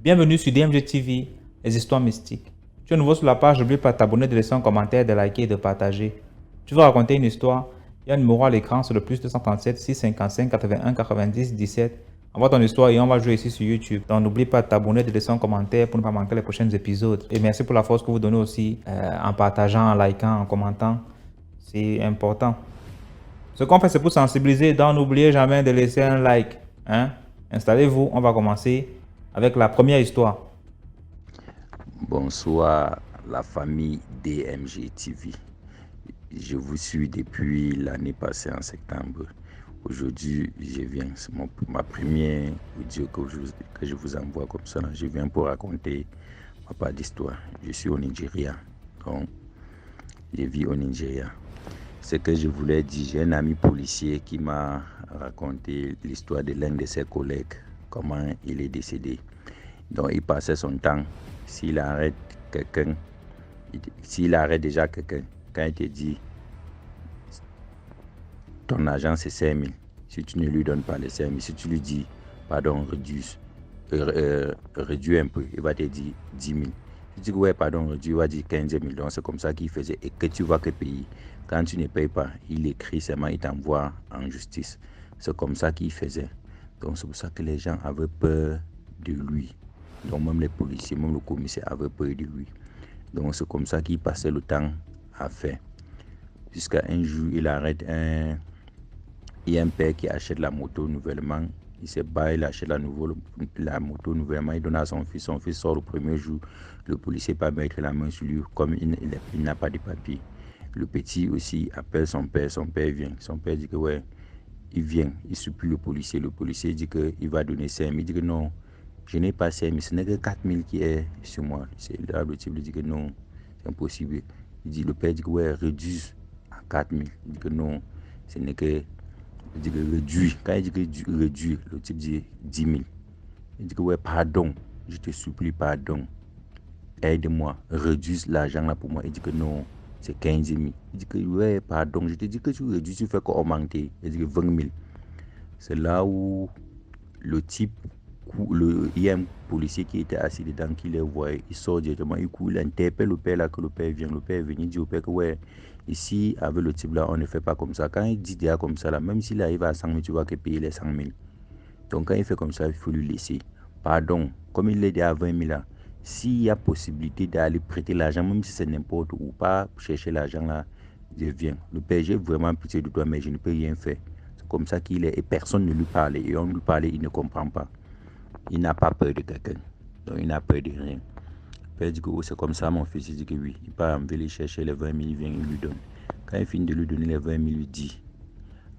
Bienvenue sur DMG TV, les histoires mystiques. Tu es nouveau sur la page, n'oublie pas de t'abonner, de laisser un commentaire, de liker et de partager. Tu veux raconter une histoire? Il y a un numéro à l'écran sur le plus 237 655 81 90 17. Envoie ton histoire et on va jouer ici sur YouTube. Donc n'oublie pas de t'abonner, de laisser un commentaire pour ne pas manquer les prochains épisodes. Et merci pour la force que vous donnez aussi en partageant, en likant, en commentant. C'est important. Ce qu'on fait, c'est pour sensibiliser. Donc n'oubliez jamais de laisser un like. Installez-vous, on va commencer avec la première histoire. Bonsoir la famille DMG TV. Je vous suis depuis l'année passée en septembre. Aujourd'hui, je viens, c'est ma première audio que je vous envoie comme ça. Je viens pour raconter ma part d'histoire. Je suis au Nigeria, donc je vis au Nigeria. Ce que je voulais dire, j'ai un ami policier qui m'a raconté l'histoire de l'un de ses collègues, comment il est décédé. Donc il passait son temps, s'il arrête déjà quelqu'un, quand il te dit ton argent c'est 5 000, si tu ne lui donnes pas les 5 000, si tu lui dis pardon, réduis un peu, il va te dire 10 000. Si tu dis ouais, pardon, réduis, il va dire 15 000. Donc c'est comme ça qu'il faisait. Et que tu vois que payer, quand tu ne payes pas, il écrit seulement, il t'envoie en justice. C'est comme ça qu'il faisait. Donc c'est pour ça que les gens avaient peur de lui. Donc même les policiers, même le commissaire avaient peur de lui. Donc c'est comme ça qu'il passait le temps à faire. Jusqu'à un jour, il y a un père qui achète la moto nouvellement. Il se bat, il achète la moto nouvellement. Il donne à son fils. Son fils sort le premier jour. Le policier ne peut pas mettre la main sur lui comme il n'a pas de papier. Le petit aussi appelle son père. Son père vient. Son père dit que ouais, il vient. Il supplie le policier. Le policier dit qu'il va donner 5 000. Il dit que non, je n'ai pas 5 000. Ce n'est que 4 000 qui est sur moi. Là, le type lui dit que non, c'est impossible. Le père dit que ouais, réduis à 4 000. Il dit que non, ce n'est que... Il dit que réduit. Quand il dit que réduit, le type dit 10 000. Il dit que ouais, pardon, je te supplie, pardon. Aide-moi, réduis l'argent là pour moi. Il dit que non, c'est 15 000. Il dit que ouais, pardon, je te dis que tu réduis, tu fais qu'augmenter. Il dit que 20 000. C'est là où le type, il y a un policier qui était assis dedans, qui les voit, il sort directement, il interpelle le père là, que le père vient. Le père vient, il dit au père que ouais, ici, avec le type là, on ne fait pas comme ça. Quand il dit déjà comme ça là, même s'il arrive à 100 000, tu vois qu'il paye les 100 000. Donc quand il fait comme ça, il faut lui laisser. Pardon, comme il est déjà à 20 000 là, s'il y a possibilité d'aller prêter l'argent, même si c'est n'importe où, pas chercher l'argent là, je viens. Le père, j'ai vraiment pitié de toi, mais je ne peux rien faire. C'est comme ça qu'il est, et personne ne lui parle. Et on lui parle, il ne comprend pas. Il n'a pas peur de quelqu'un. Donc il n'a peur de rien. Le père dit que oh, c'est comme ça mon fils. Il dit que oui. Il part en ville, il cherche les 20 000, il vient, il lui donne. Quand il finit de lui donner les 20 000, il lui dit,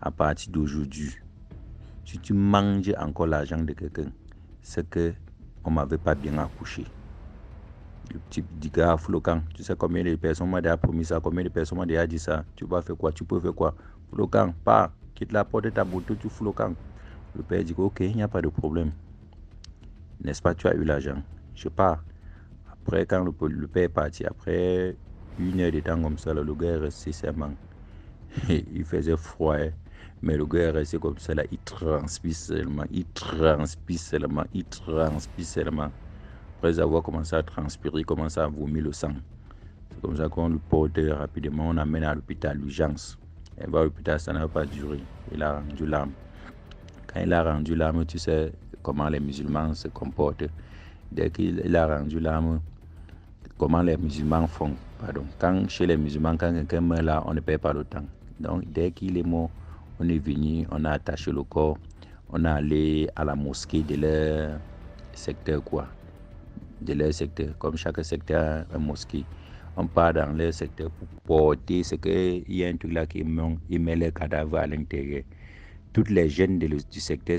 à partir d'aujourd'hui, si tu manges encore l'argent de quelqu'un, c'est que on m'avait pas bien accouché. Le type dit que Flocan, tu sais combien de personnes m'ont déjà promis ça, combien de personnes m'ont déjà dit ça, tu vas faire quoi, tu peux faire quoi? Flocan, pars, quitte la porte de ta moto, tu Flocan. Le père dit que ok, il n'y a pas de problème. N'est-ce pas, tu as eu l'argent, je pars. Après, quand le père est parti, après 1 heure de temps comme ça, le gars est resté seulement. Il faisait froid, mais le gars est resté comme ça, là, il transpire seulement. Après avoir commencé à transpirer, il commence à vomir le sang. C'est comme ça qu'on le porte rapidement, on l'amène à l'hôpital, l'urgence. Il va à l'hôpital, ça n'a pas duré. Il a rendu l'âme. Quand il a rendu l'âme, tu sais comment les musulmans se comportent. Dès qu'il a rendu l'âme, comment les musulmans font. Quand chez les musulmans, quand quelqu'un meurt là, on ne paye pas le temps. Donc dès qu'il est mort, on est venu, on a attaché le corps, on est allé à la mosquée de leur secteur de leur secteur. Comme chaque secteur a une mosquée, on part dans leur secteur pour porter ce qu'il y a un truc là qui met les cadavres à l'intérieur. Toutes les jeunes du secteur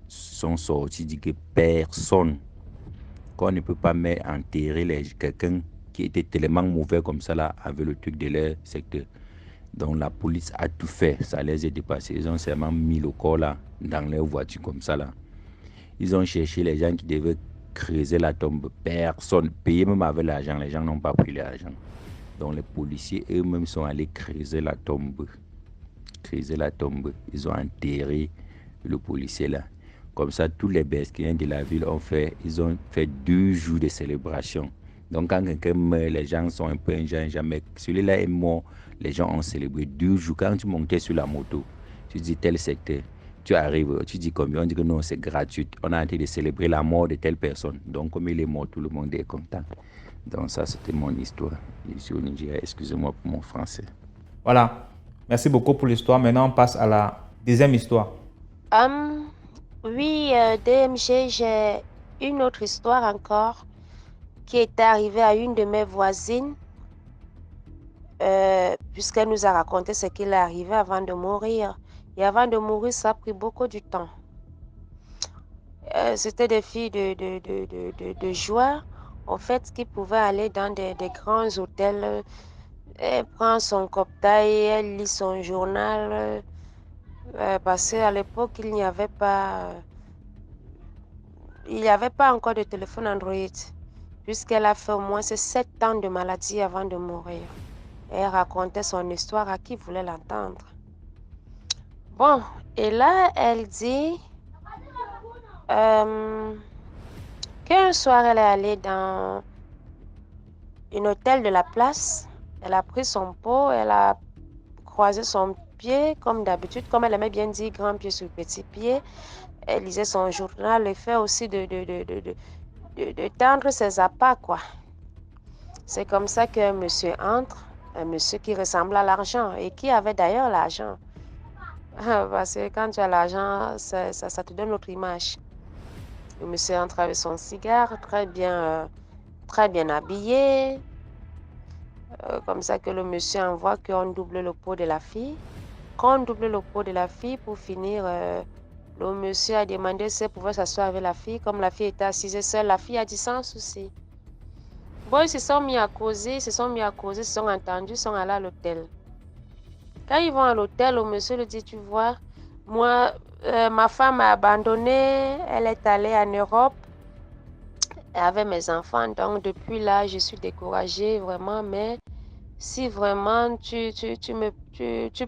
sont sortis, dit que personne, qu'on ne peut pas même enterrer quelqu'un qui était tellement mauvais comme ça là avec le truc de leur secteur. Donc la police a tout fait, ça les a dépassés. Ils ont seulement mis le corps là dans leur voiture comme ça là. Ils ont cherché les gens qui devaient creuser la tombe. Personne, payé même avec l'argent, les gens n'ont pas pris l'argent. Donc les policiers eux-mêmes sont allés creuser la tombe. creusé la tombe. Ils ont enterré le policier là. Comme ça, tous les Besquiens de la ville ils ont fait 2 jours de célébration. Donc, quand quelqu'un meurt, les gens sont un peu injants, mais celui-là est mort, les gens ont célébré 2 jours. Quand tu montais sur la moto, tu dis tel secteur, tu arrives, tu dis combien, on dit que non, c'est gratuit. On a envie de célébrer la mort de telle personne. Donc, comme il est mort, tout le monde est content. Donc, ça, c'était mon histoire ici au Nigeria. Excusez-moi pour mon français. Voilà. Merci beaucoup pour l'histoire. Maintenant, on passe à la deuxième histoire. Oui, DMG, j'ai une autre histoire encore qui est arrivée à une de mes voisines, puisqu'elle nous a raconté ce qui est arrivé avant de mourir. Et avant de mourir, ça a pris beaucoup de temps. C'était des filles de joueurs, en fait, qui pouvaient aller dans des grands hôtels. Elle prend son cocktail, elle lit son journal, parce qu'à l'époque, il n'y avait pas encore de téléphone Android, puisqu'elle a fait au moins 7 ans de maladie avant de mourir. Et elle racontait son histoire à qui voulait l'entendre. Bon, et là, elle dit qu'un soir, elle est allée dans un hôtel de la place. Elle a pris son pot, elle a croisé son pied, comme d'habitude, comme elle aimait bien dire, grand pied sur petit pied. Elle lisait son journal, le fait aussi de tendre ses appâts, quoi. C'est comme ça qu'un monsieur entre, un monsieur qui ressemble à l'argent et qui avait d'ailleurs l'argent. Parce que quand tu as l'argent, ça te donne notre image. Le monsieur entre avec son cigare, très bien habillé. Comme ça que le monsieur envoie qu'on double le pot de la fille. Quand on double le pot de la fille, pour finir, le monsieur a demandé si elle pouvait s'asseoir avec la fille. Comme la fille était assise seule, la fille a dit sans souci. Bon, ils se sont mis à causer, se sont entendus, ils sont allés à l'hôtel. Quand ils vont à l'hôtel, le monsieur lui dit, tu vois, moi, ma femme m'a abandonnée, elle est allée en Europe avec mes enfants. Donc, depuis là, je suis découragée, vraiment. Mais si vraiment tu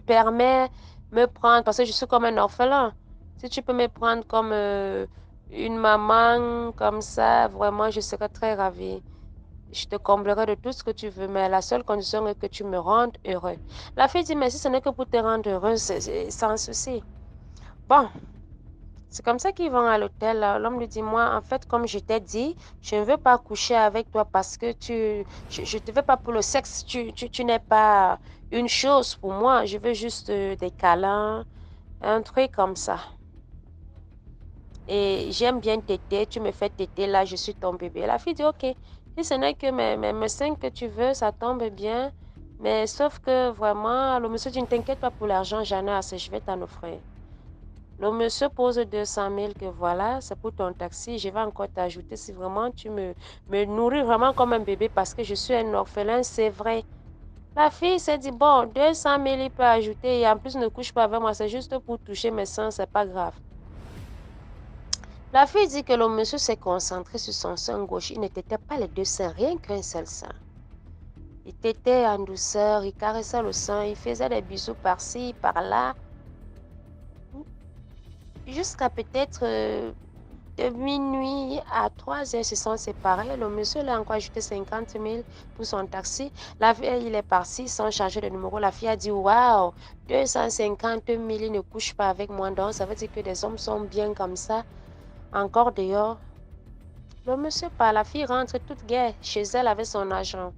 permets me prendre, parce que je suis comme un orphelin, si tu peux me prendre comme une maman, comme ça, vraiment, je serais très ravie. Je te comblerai de tout ce que tu veux, mais la seule condition est que tu me rendes heureux. La fille dit, mais si ce n'est que pour te rendre heureux, c'est sans souci. Bon, c'est comme ça qu'ils vont à l'hôtel. L'homme lui dit, moi, en fait, comme je t'ai dit, je ne veux pas coucher avec toi parce que je ne te veux pas pour le sexe. Tu n'es pas une chose pour moi. Je veux juste des câlins, un truc comme ça. Et j'aime bien téter, tu me fais téter, là, je suis ton bébé. La fille dit, ok, si ce n'est que mes seins que tu veux, ça tombe bien. Mais sauf que vraiment, le monsieur dit, ne t'inquiète pas pour l'argent, j'en ai assez, je vais t'en offrir. Le monsieur pose 200 000 que voilà, c'est pour ton taxi, je vais encore t'ajouter si vraiment tu me nourris vraiment comme un bébé parce que je suis un orphelin, c'est vrai. La fille s'est dit, bon, 200 000, il peut ajouter et en plus ne couche pas avec moi, c'est juste pour toucher mes seins, c'est pas grave. La fille dit que le monsieur s'est concentré sur son sein gauche. Il ne tétait pas les deux seins, rien qu'un seul sein. Il tétait en douceur, il caressait le sein, il faisait des bisous par-ci, par-là. Jusqu'à peut-être de minuit à 3 heures, ils se sont séparés. Le monsieur lui a encore ajouté 50 000 pour son taxi. La fille, il est parti sans changer de numéro. La fille a dit, waouh, 250 000, il ne couche pas avec moi. Donc, ça veut dire que les hommes sont bien comme ça. Encore dehors. Le monsieur part, la fille rentre toute gaie chez elle avec son argent.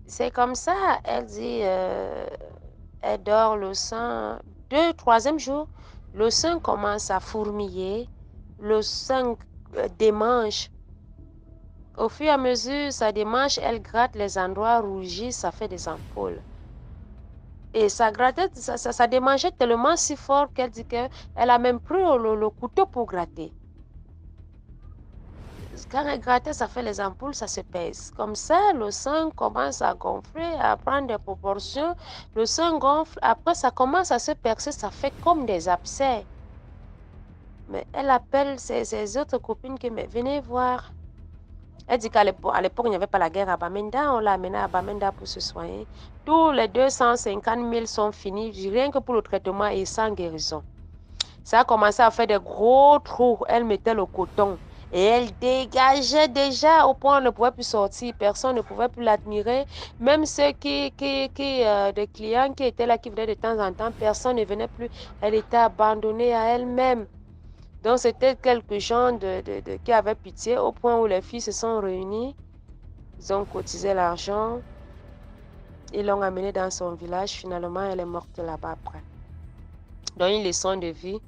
C'est comme ça, elle dit, elle dort le sein. Troisième jour, le sein commence à fourmiller, le sein démange. Au fur et à mesure, ça démange, elle gratte les endroits rougis, ça fait des ampoules. Et ça grattait, ça démangeait tellement si fort qu'elle dit qu'elle a même pris le couteau pour gratter. Quand elle grattait, ça fait les ampoules, ça se pèse. Comme ça, le sang commence à gonfler, à prendre des proportions. Le sang gonfle, après ça commence à se percer, ça fait comme des abcès. Mais elle appelle ses autres copines qui me venez voir. Elle dit qu'à l'époque, il n'y avait pas la guerre à Bamenda. On l'a amené à Bamenda pour se soigner. Tous les 250 000 sont finis, rien que pour le traitement et sans guérison. Ça a commencé à faire des gros trous. Elle mettait le coton. Et elle dégageait déjà au point où on ne pouvait plus sortir. Personne ne pouvait plus l'admirer. Même ceux des clients qui étaient là, qui venaient de temps en temps, personne ne venait plus. Elle était abandonnée à elle-même. Donc, c'était quelques gens qui avaient pitié au point où les filles se sont réunies. Ils ont cotisé l'argent. Ils l'ont amenée dans son village. Finalement, elle est morte là-bas après. Donc, une leçon de vie.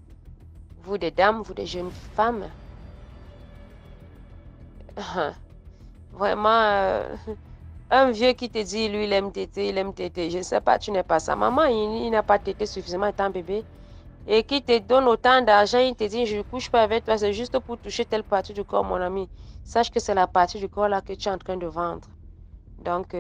Vous des dames, vous des jeunes femmes. Vraiment, un vieux qui te dit, lui, il aime téter, il aime téter. Je ne sais pas, tu n'es pas sa maman, il n'a pas tété suffisamment étant bébé. Et qui te donne autant d'argent, il te dit, je ne couche pas avec toi, c'est juste pour toucher telle partie du corps, mon ami. Sache que c'est la partie du corps là que tu es en train de vendre. Donc,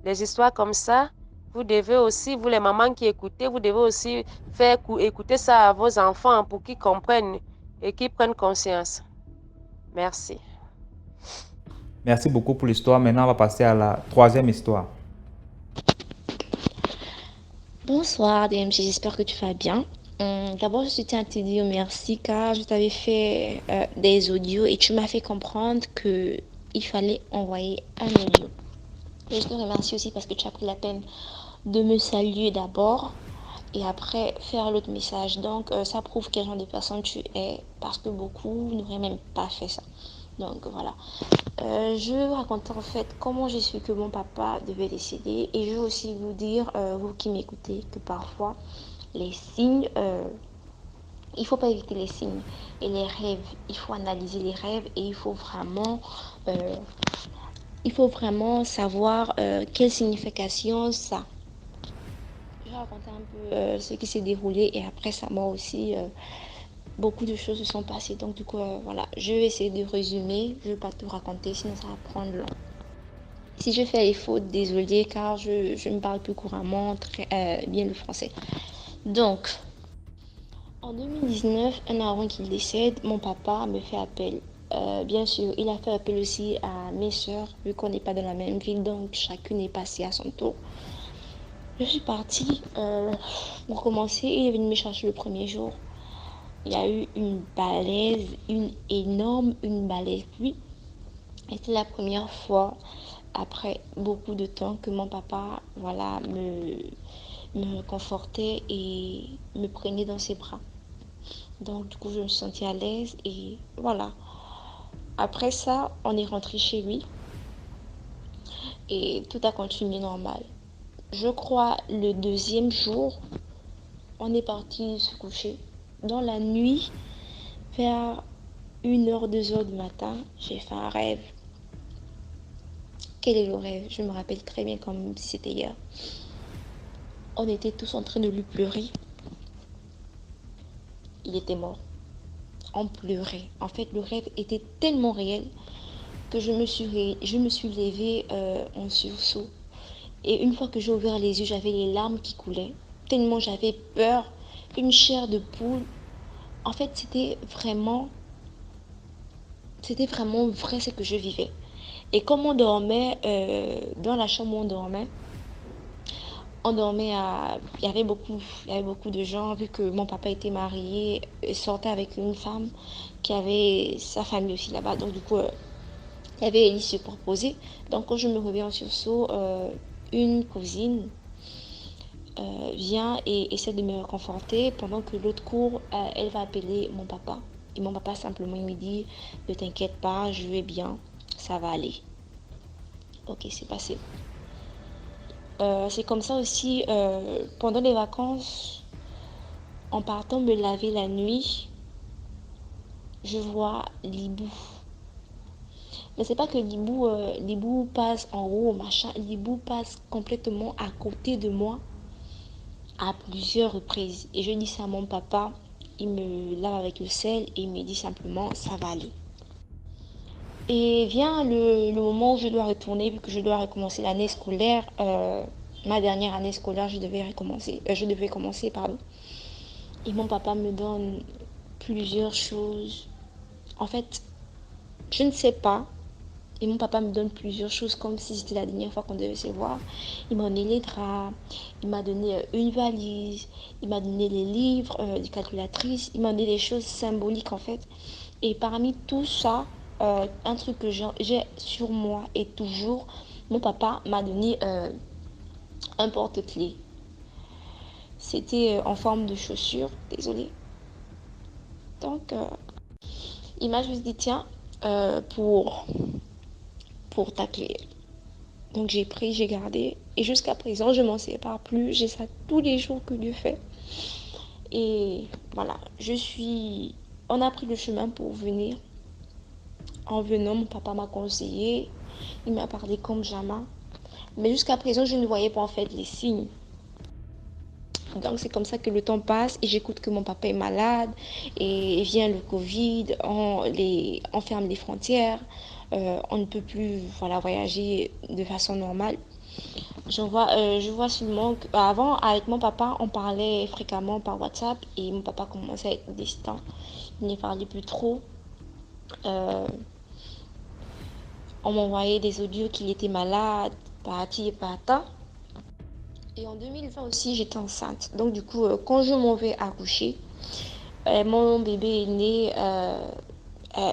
les histoires comme ça, vous devez aussi, vous les mamans qui écoutez, vous devez aussi faire écouter ça à vos enfants pour qu'ils comprennent et qu'ils prennent conscience. Merci. Merci beaucoup pour l'histoire. Maintenant, on va passer à la troisième histoire. Bonsoir DMG, j'espère que tu vas bien. D'abord, je tiens à te dire merci car je t'avais fait des audios et tu m'as fait comprendre que il fallait envoyer un audio. Et je te remercie aussi parce que tu as pris la peine de me saluer d'abord et après faire l'autre message. Donc, ça prouve quel genre de personne tu es parce que beaucoup n'auraient même pas fait ça. Donc, voilà. Je vais vous raconter en fait comment j'ai su que mon papa devait décéder et je vais aussi vous dire, vous qui m'écoutez, que parfois les signes, il faut pas éviter les signes et les rêves. Il faut analyser les rêves et il faut vraiment savoir quelle signification ça a. Je vais raconter un peu ce qui s'est déroulé et après ça m'a aussi beaucoup de choses se sont passées. Donc du coup, voilà, je vais essayer de résumer. Je ne vais pas tout raconter, sinon ça va prendre long. Si je fais les fautes, désolé, car je ne parle plus couramment très bien le français. Donc, en 2019, un an avant qu'il décède, mon papa me fait appel. Bien sûr, il a fait appel aussi à mes soeurs, vu qu'on n'est pas dans la même ville, donc chacune est passée à son tour. Je suis partie pour commencer. Il est venu me chercher le premier jour. Il y a eu une balèze, une balèze pluie. Et c'était la première fois, après beaucoup de temps, que mon papa voilà, me confortait et me prenait dans ses bras. Donc du coup, je me sentais à l'aise et voilà. Après ça, on est rentré chez lui et tout a continué normal. Je crois le deuxième jour, on est parti se coucher. Dans la nuit, vers 1h, 2h du matin, j'ai fait un rêve. Quel est le rêve? Je me rappelle très bien comme si c'était hier. On était tous en train de lui pleurer. Il était mort. On pleurait. En fait, le rêve était tellement réel que je me suis levée en sursaut. Et une fois que j'ai ouvert les yeux, j'avais les larmes qui coulaient. Tellement j'avais peur. Une chair de poule. En fait, c'était vraiment vrai ce que je vivais. Et comme on dormait dans la chambre où on dormait il y avait beaucoup de gens, vu que mon papa était marié et sortait avec une femme qui avait sa famille aussi là-bas. Donc du coup, il y avait Ellie se proposer. Donc quand je me réveille en sursaut, une cousine vient et essaie de me réconforter pendant que l'autre cour, elle va appeler mon papa. Et mon papa simplement il me dit, ne t'inquiète pas, je vais bien, ça va aller. Ok, c'est passé. C'est comme ça aussi, pendant les vacances, en partant me laver la nuit, je vois l'hibou. Mais c'est pas que l'hibou passe en haut, machin. L'hibou passe complètement à côté de moi à plusieurs reprises. Et je dis ça à mon papa, il me lave avec le sel et il me dit simplement, ça va aller. Et vient le moment où je dois retourner, vu que je dois recommencer l'année scolaire. Ma dernière année scolaire, je devais commencer, pardon. Et mon papa me donne plusieurs choses. En fait, je ne sais pas Et mon papa me donne plusieurs choses comme si c'était la dernière fois qu'on devait se voir. Il m'a donné les draps, il m'a donné une valise, il m'a donné les livres, des calculatrices, il m'a donné des choses symboliques en fait. Et parmi tout ça, un truc que j'ai sur moi et toujours, mon papa m'a donné un porte-clés. C'était en forme de chaussure, désolé. Donc, il m'a juste dit, tiens, pour ta clé. Donc, j'ai pris, j'ai gardé. Et jusqu'à présent, je m'en sépare plus. J'ai ça tous les jours que Dieu fait. Et voilà, on a pris le chemin pour venir. En venant, mon papa m'a conseillé. Il m'a parlé comme jamais. Mais jusqu'à présent, je ne voyais pas en fait les signes. Donc c'est comme ça que le temps passe et j'écoute que mon papa est malade et vient le Covid, on ferme les frontières, on ne peut plus voilà, voyager de façon normale. Je vois seulement qu'avant, avec mon papa, on parlait fréquemment par WhatsApp et mon papa commençait à être distant. Il ne parlait plus trop. Euh, on m'envoyait des audios qu'il était malade, parti et pata. Et en 2020 aussi, j'étais enceinte. Donc, du coup, quand je m'en vais accoucher, mon bébé est né,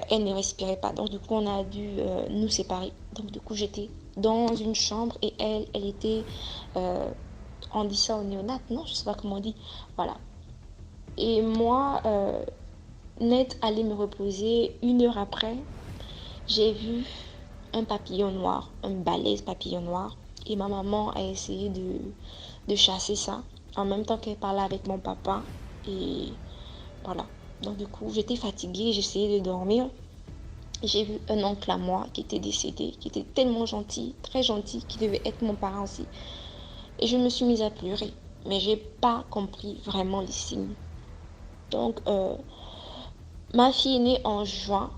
elle ne respirait pas. Donc, du coup, on a dû nous séparer. Donc, du coup, j'étais dans une chambre et elle était, on dit ça au néonat, non? Je sais pas comment on dit. Voilà. Et moi, net allait me reposer. 1 heure après, j'ai vu un papillon noir, un balèze papillon noir. Et ma maman a essayé de chasser ça en même temps qu'elle parlait avec mon papa. Et voilà. Donc du coup, j'étais fatiguée, j'essayais de dormir. J'ai vu un oncle à moi qui était décédé, qui était tellement gentil, très gentil, qui devait être mon parent aussi. Et je me suis mise à pleurer. Mais j'ai pas compris vraiment les signes. Donc, ma fille est née en juin.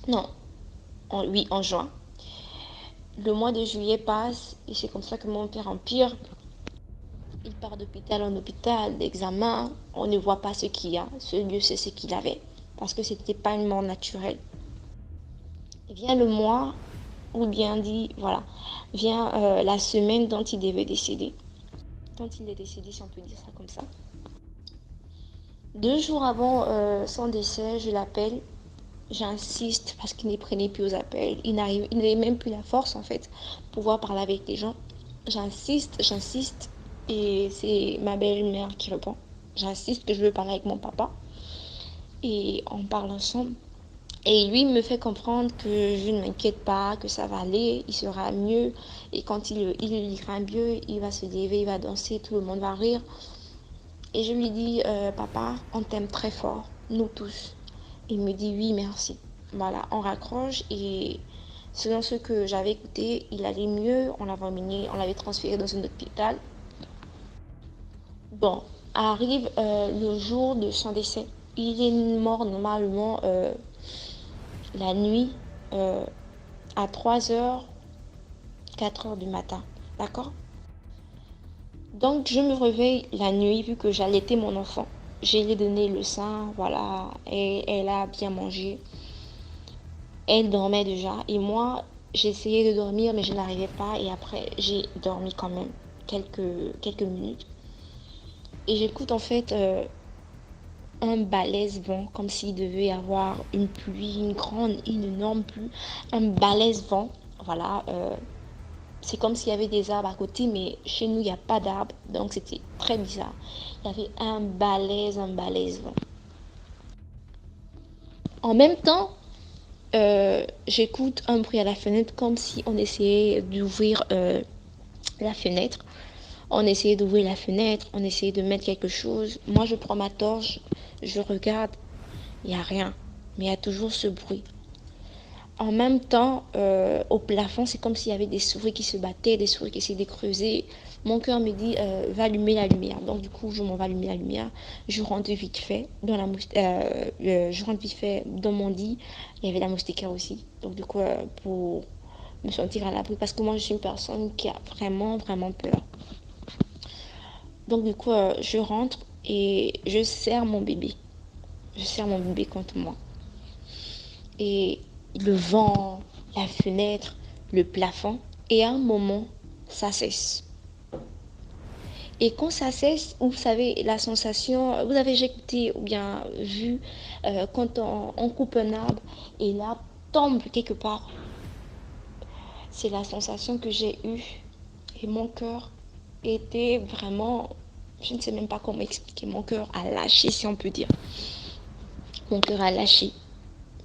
Non, oui, en juin. Le mois de juillet passe et c'est comme ça que mon père empire. Il part d'hôpital en hôpital, d'examen. On ne voit pas ce qu'il y a. Ce Dieu sait ce qu'il avait. Parce que c'était pas une mort naturelle. Et vient le mois, ou bien dit, voilà, vient la semaine dont il devait décéder. Dont il est décédé, si on peut dire ça comme ça. 2 jours avant son décès, je l'appelle. J'insiste parce qu'il ne prenait plus aux appels. Il n'avait même plus la force, en fait, pour pouvoir parler avec les gens. J'insiste. Et c'est ma belle-mère qui répond. J'insiste que je veux parler avec mon papa. Et on parle ensemble. Et lui me fait comprendre que je ne m'inquiète pas, que ça va aller, il sera mieux. Et quand il ira mieux, il va se lever, il va danser, tout le monde va rire. Et je lui dis, papa, on t'aime très fort, nous tous. Il me dit, oui, merci. Voilà, on raccroche et selon ce que j'avais écouté, il allait mieux. On l'avait transféré dans un hôpital. Bon, arrive le jour de son décès. Il est mort normalement la nuit à 3h, 4h du matin. D'accord? Donc, je me réveille la nuit vu que j'allaitais mon enfant. Je lui ai donné le sein, voilà, et elle a bien mangé. Elle dormait déjà et moi, j'essayais de dormir mais je n'arrivais pas et après, j'ai dormi quand même quelques minutes. Et j'écoute en fait un balèze vent, comme s'il devait y avoir une pluie, une énorme pluie, un balèze vent. Voilà, c'est comme s'il y avait des arbres à côté, mais chez nous, il n'y a pas d'arbres, donc c'était très bizarre. Il y avait un balèze vent. En même temps, j'écoute un bruit à la fenêtre, comme si on essayait d'ouvrir la fenêtre. On essayait d'ouvrir la fenêtre, on essayait de mettre quelque chose. Moi, je prends ma torche, je regarde, il n'y a rien, mais il y a toujours ce bruit. En même temps, au plafond, c'est comme s'il y avait des souris qui se battaient, des souris qui essayaient de creuser. Mon cœur me dit, va allumer la lumière. Donc, du coup, je m'en vais allumer la lumière. Je rentre vite fait je rentre vite fait dans mon lit. Il y avait la moustiquaire aussi. Donc, du coup, pour me sentir à l'abri, parce que moi, je suis une personne qui a vraiment, vraiment peur. Donc, du coup, je rentre et je serre mon bébé. Je serre mon bébé contre moi. Et le vent, la fenêtre, le plafond, et à un moment, ça cesse. Et quand ça cesse, vous savez, la sensation, vous avez déjà écouté ou bien vu quand on coupe un arbre et l'arbre tombe quelque part. C'est la sensation que j'ai eue et mon cœur était vraiment, je ne sais même pas comment expliquer, mon cœur a lâché si on peut dire. Mon cœur a lâché.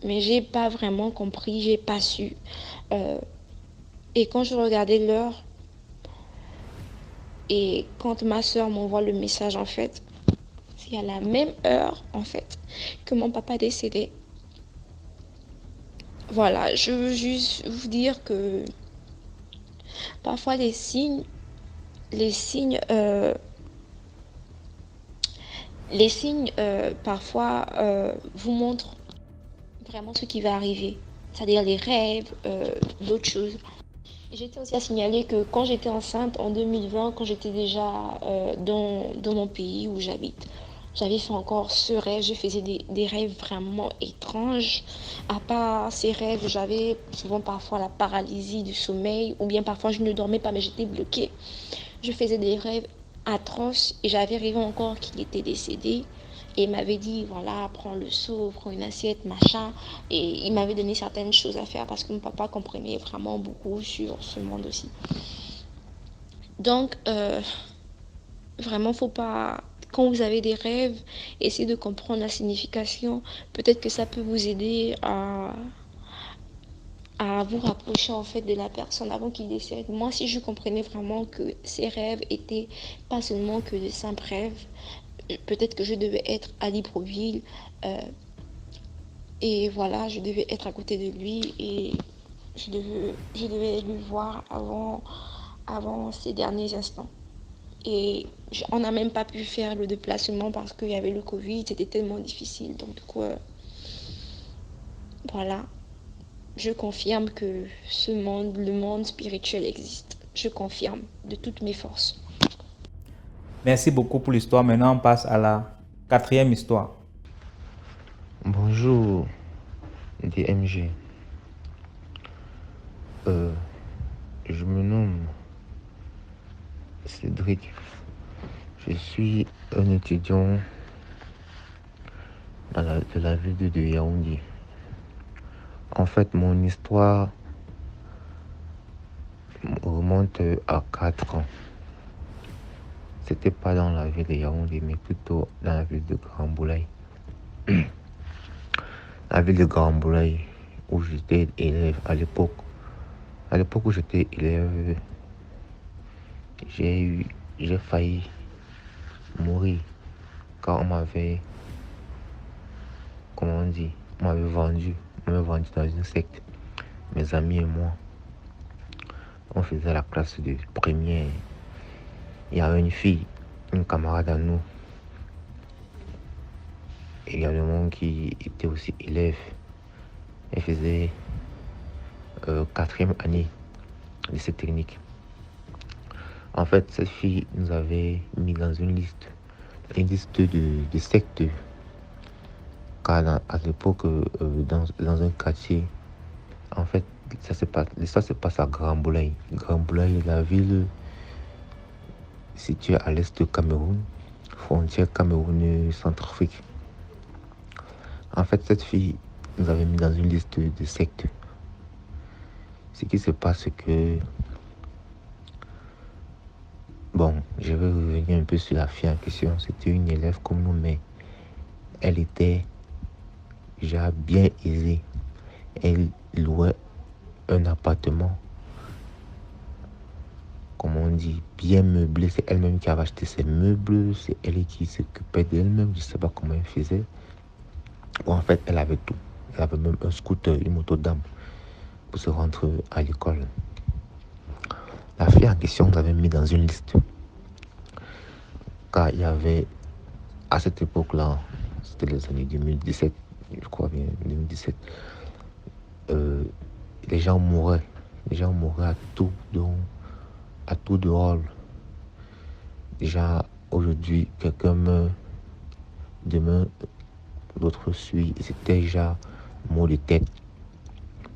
Mais j'ai pas vraiment compris, j'ai pas su. Euh, et quand je regardais l'heure et quand ma soeur m'envoie le message en fait, c'est à la même heure en fait que mon papa décédé. Voilà, je veux juste vous dire que parfois les signes, euh, les signes parfois vous montrent vraiment ce qui va arriver, c'est-à-dire les rêves, d'autres choses. J'étais aussi à signaler que quand j'étais enceinte en 2020, quand j'étais déjà dans mon pays où j'habite, j'avais fait encore ce rêve, je faisais des rêves vraiment étranges. À part ces rêves, j'avais souvent parfois la paralysie du sommeil, ou bien parfois je ne dormais pas mais j'étais bloquée. Je faisais des rêves atroces et j'avais rêvé encore qu'il était décédé. Et il m'avait dit, voilà, prends le seau, prends une assiette, machin. Et il m'avait donné certaines choses à faire parce que mon papa comprenait vraiment beaucoup sur ce monde aussi. Donc, vraiment, faut pas... Quand vous avez des rêves, essayez de comprendre la signification. Peut-être que ça peut vous aider à vous rapprocher en fait de la personne avant qu'il décède. Moi, si je comprenais vraiment que ces rêves étaient pas seulement que de simples rêves, peut-être que je devais être à Libreville et voilà, je devais être à côté de lui et je devais lui voir avant ces derniers instants. Et on n'a même pas pu faire le déplacement parce qu'il y avait le Covid, c'était tellement difficile. Donc du coup, voilà, je confirme que le monde spirituel existe. Je confirme de toutes mes forces. Merci beaucoup pour l'histoire. Maintenant, on passe à la quatrième histoire. Bonjour, DMG. Je me nomme Cédric. Je suis un étudiant de la ville de Yaoundé. En fait, mon histoire remonte à 4 ans. C'était pas dans la ville de Yaoundé, mais plutôt dans la ville de Grand Boulaye. La ville de Grand Boulaye, où j'étais élève à l'époque. À l'époque où j'étais élève, j'ai failli mourir car on m'avait, comment on dit, on m'avait vendu dans une secte. Mes amis et moi, on faisait la classe de première. Il y avait une fille, une camarade à nous, également qui était aussi élève. Elle faisait 4e année de cette technique. En fait, cette fille nous avait mis dans une liste de sectes. Car à l'époque, dans un quartier, en fait, l'histoire se passe à Grand Boulaye. Grand Boulaye est la ville située à l'est du Cameroun, frontière Cameroun-Centrafrique. En fait, cette fille nous avait mis dans une liste de sectes. Ce qui se passe, c'est que... Bon, je vais revenir un peu sur la fille en question. C'était une élève comme nous, mais elle était déjà bien aisée. Elle louait un appartement, comme on dit, bien meublé. C'est elle-même qui avait acheté ses meubles. C'est elle qui s'occupait d'elle-même. Je ne sais pas comment elle faisait. Bon, en fait, elle avait tout. Elle avait même un scooter, une moto d'âme pour se rendre à l'école. La fille en question nous avait mis dans une liste. Car il y avait, à cette époque-là, c'était les années 2017, je crois bien, 2017, les gens mouraient. Les gens mouraient à tout de rôle. Déjà, aujourd'hui, quelqu'un meurt, demain, l'autre suit. C'était déjà mot de tête.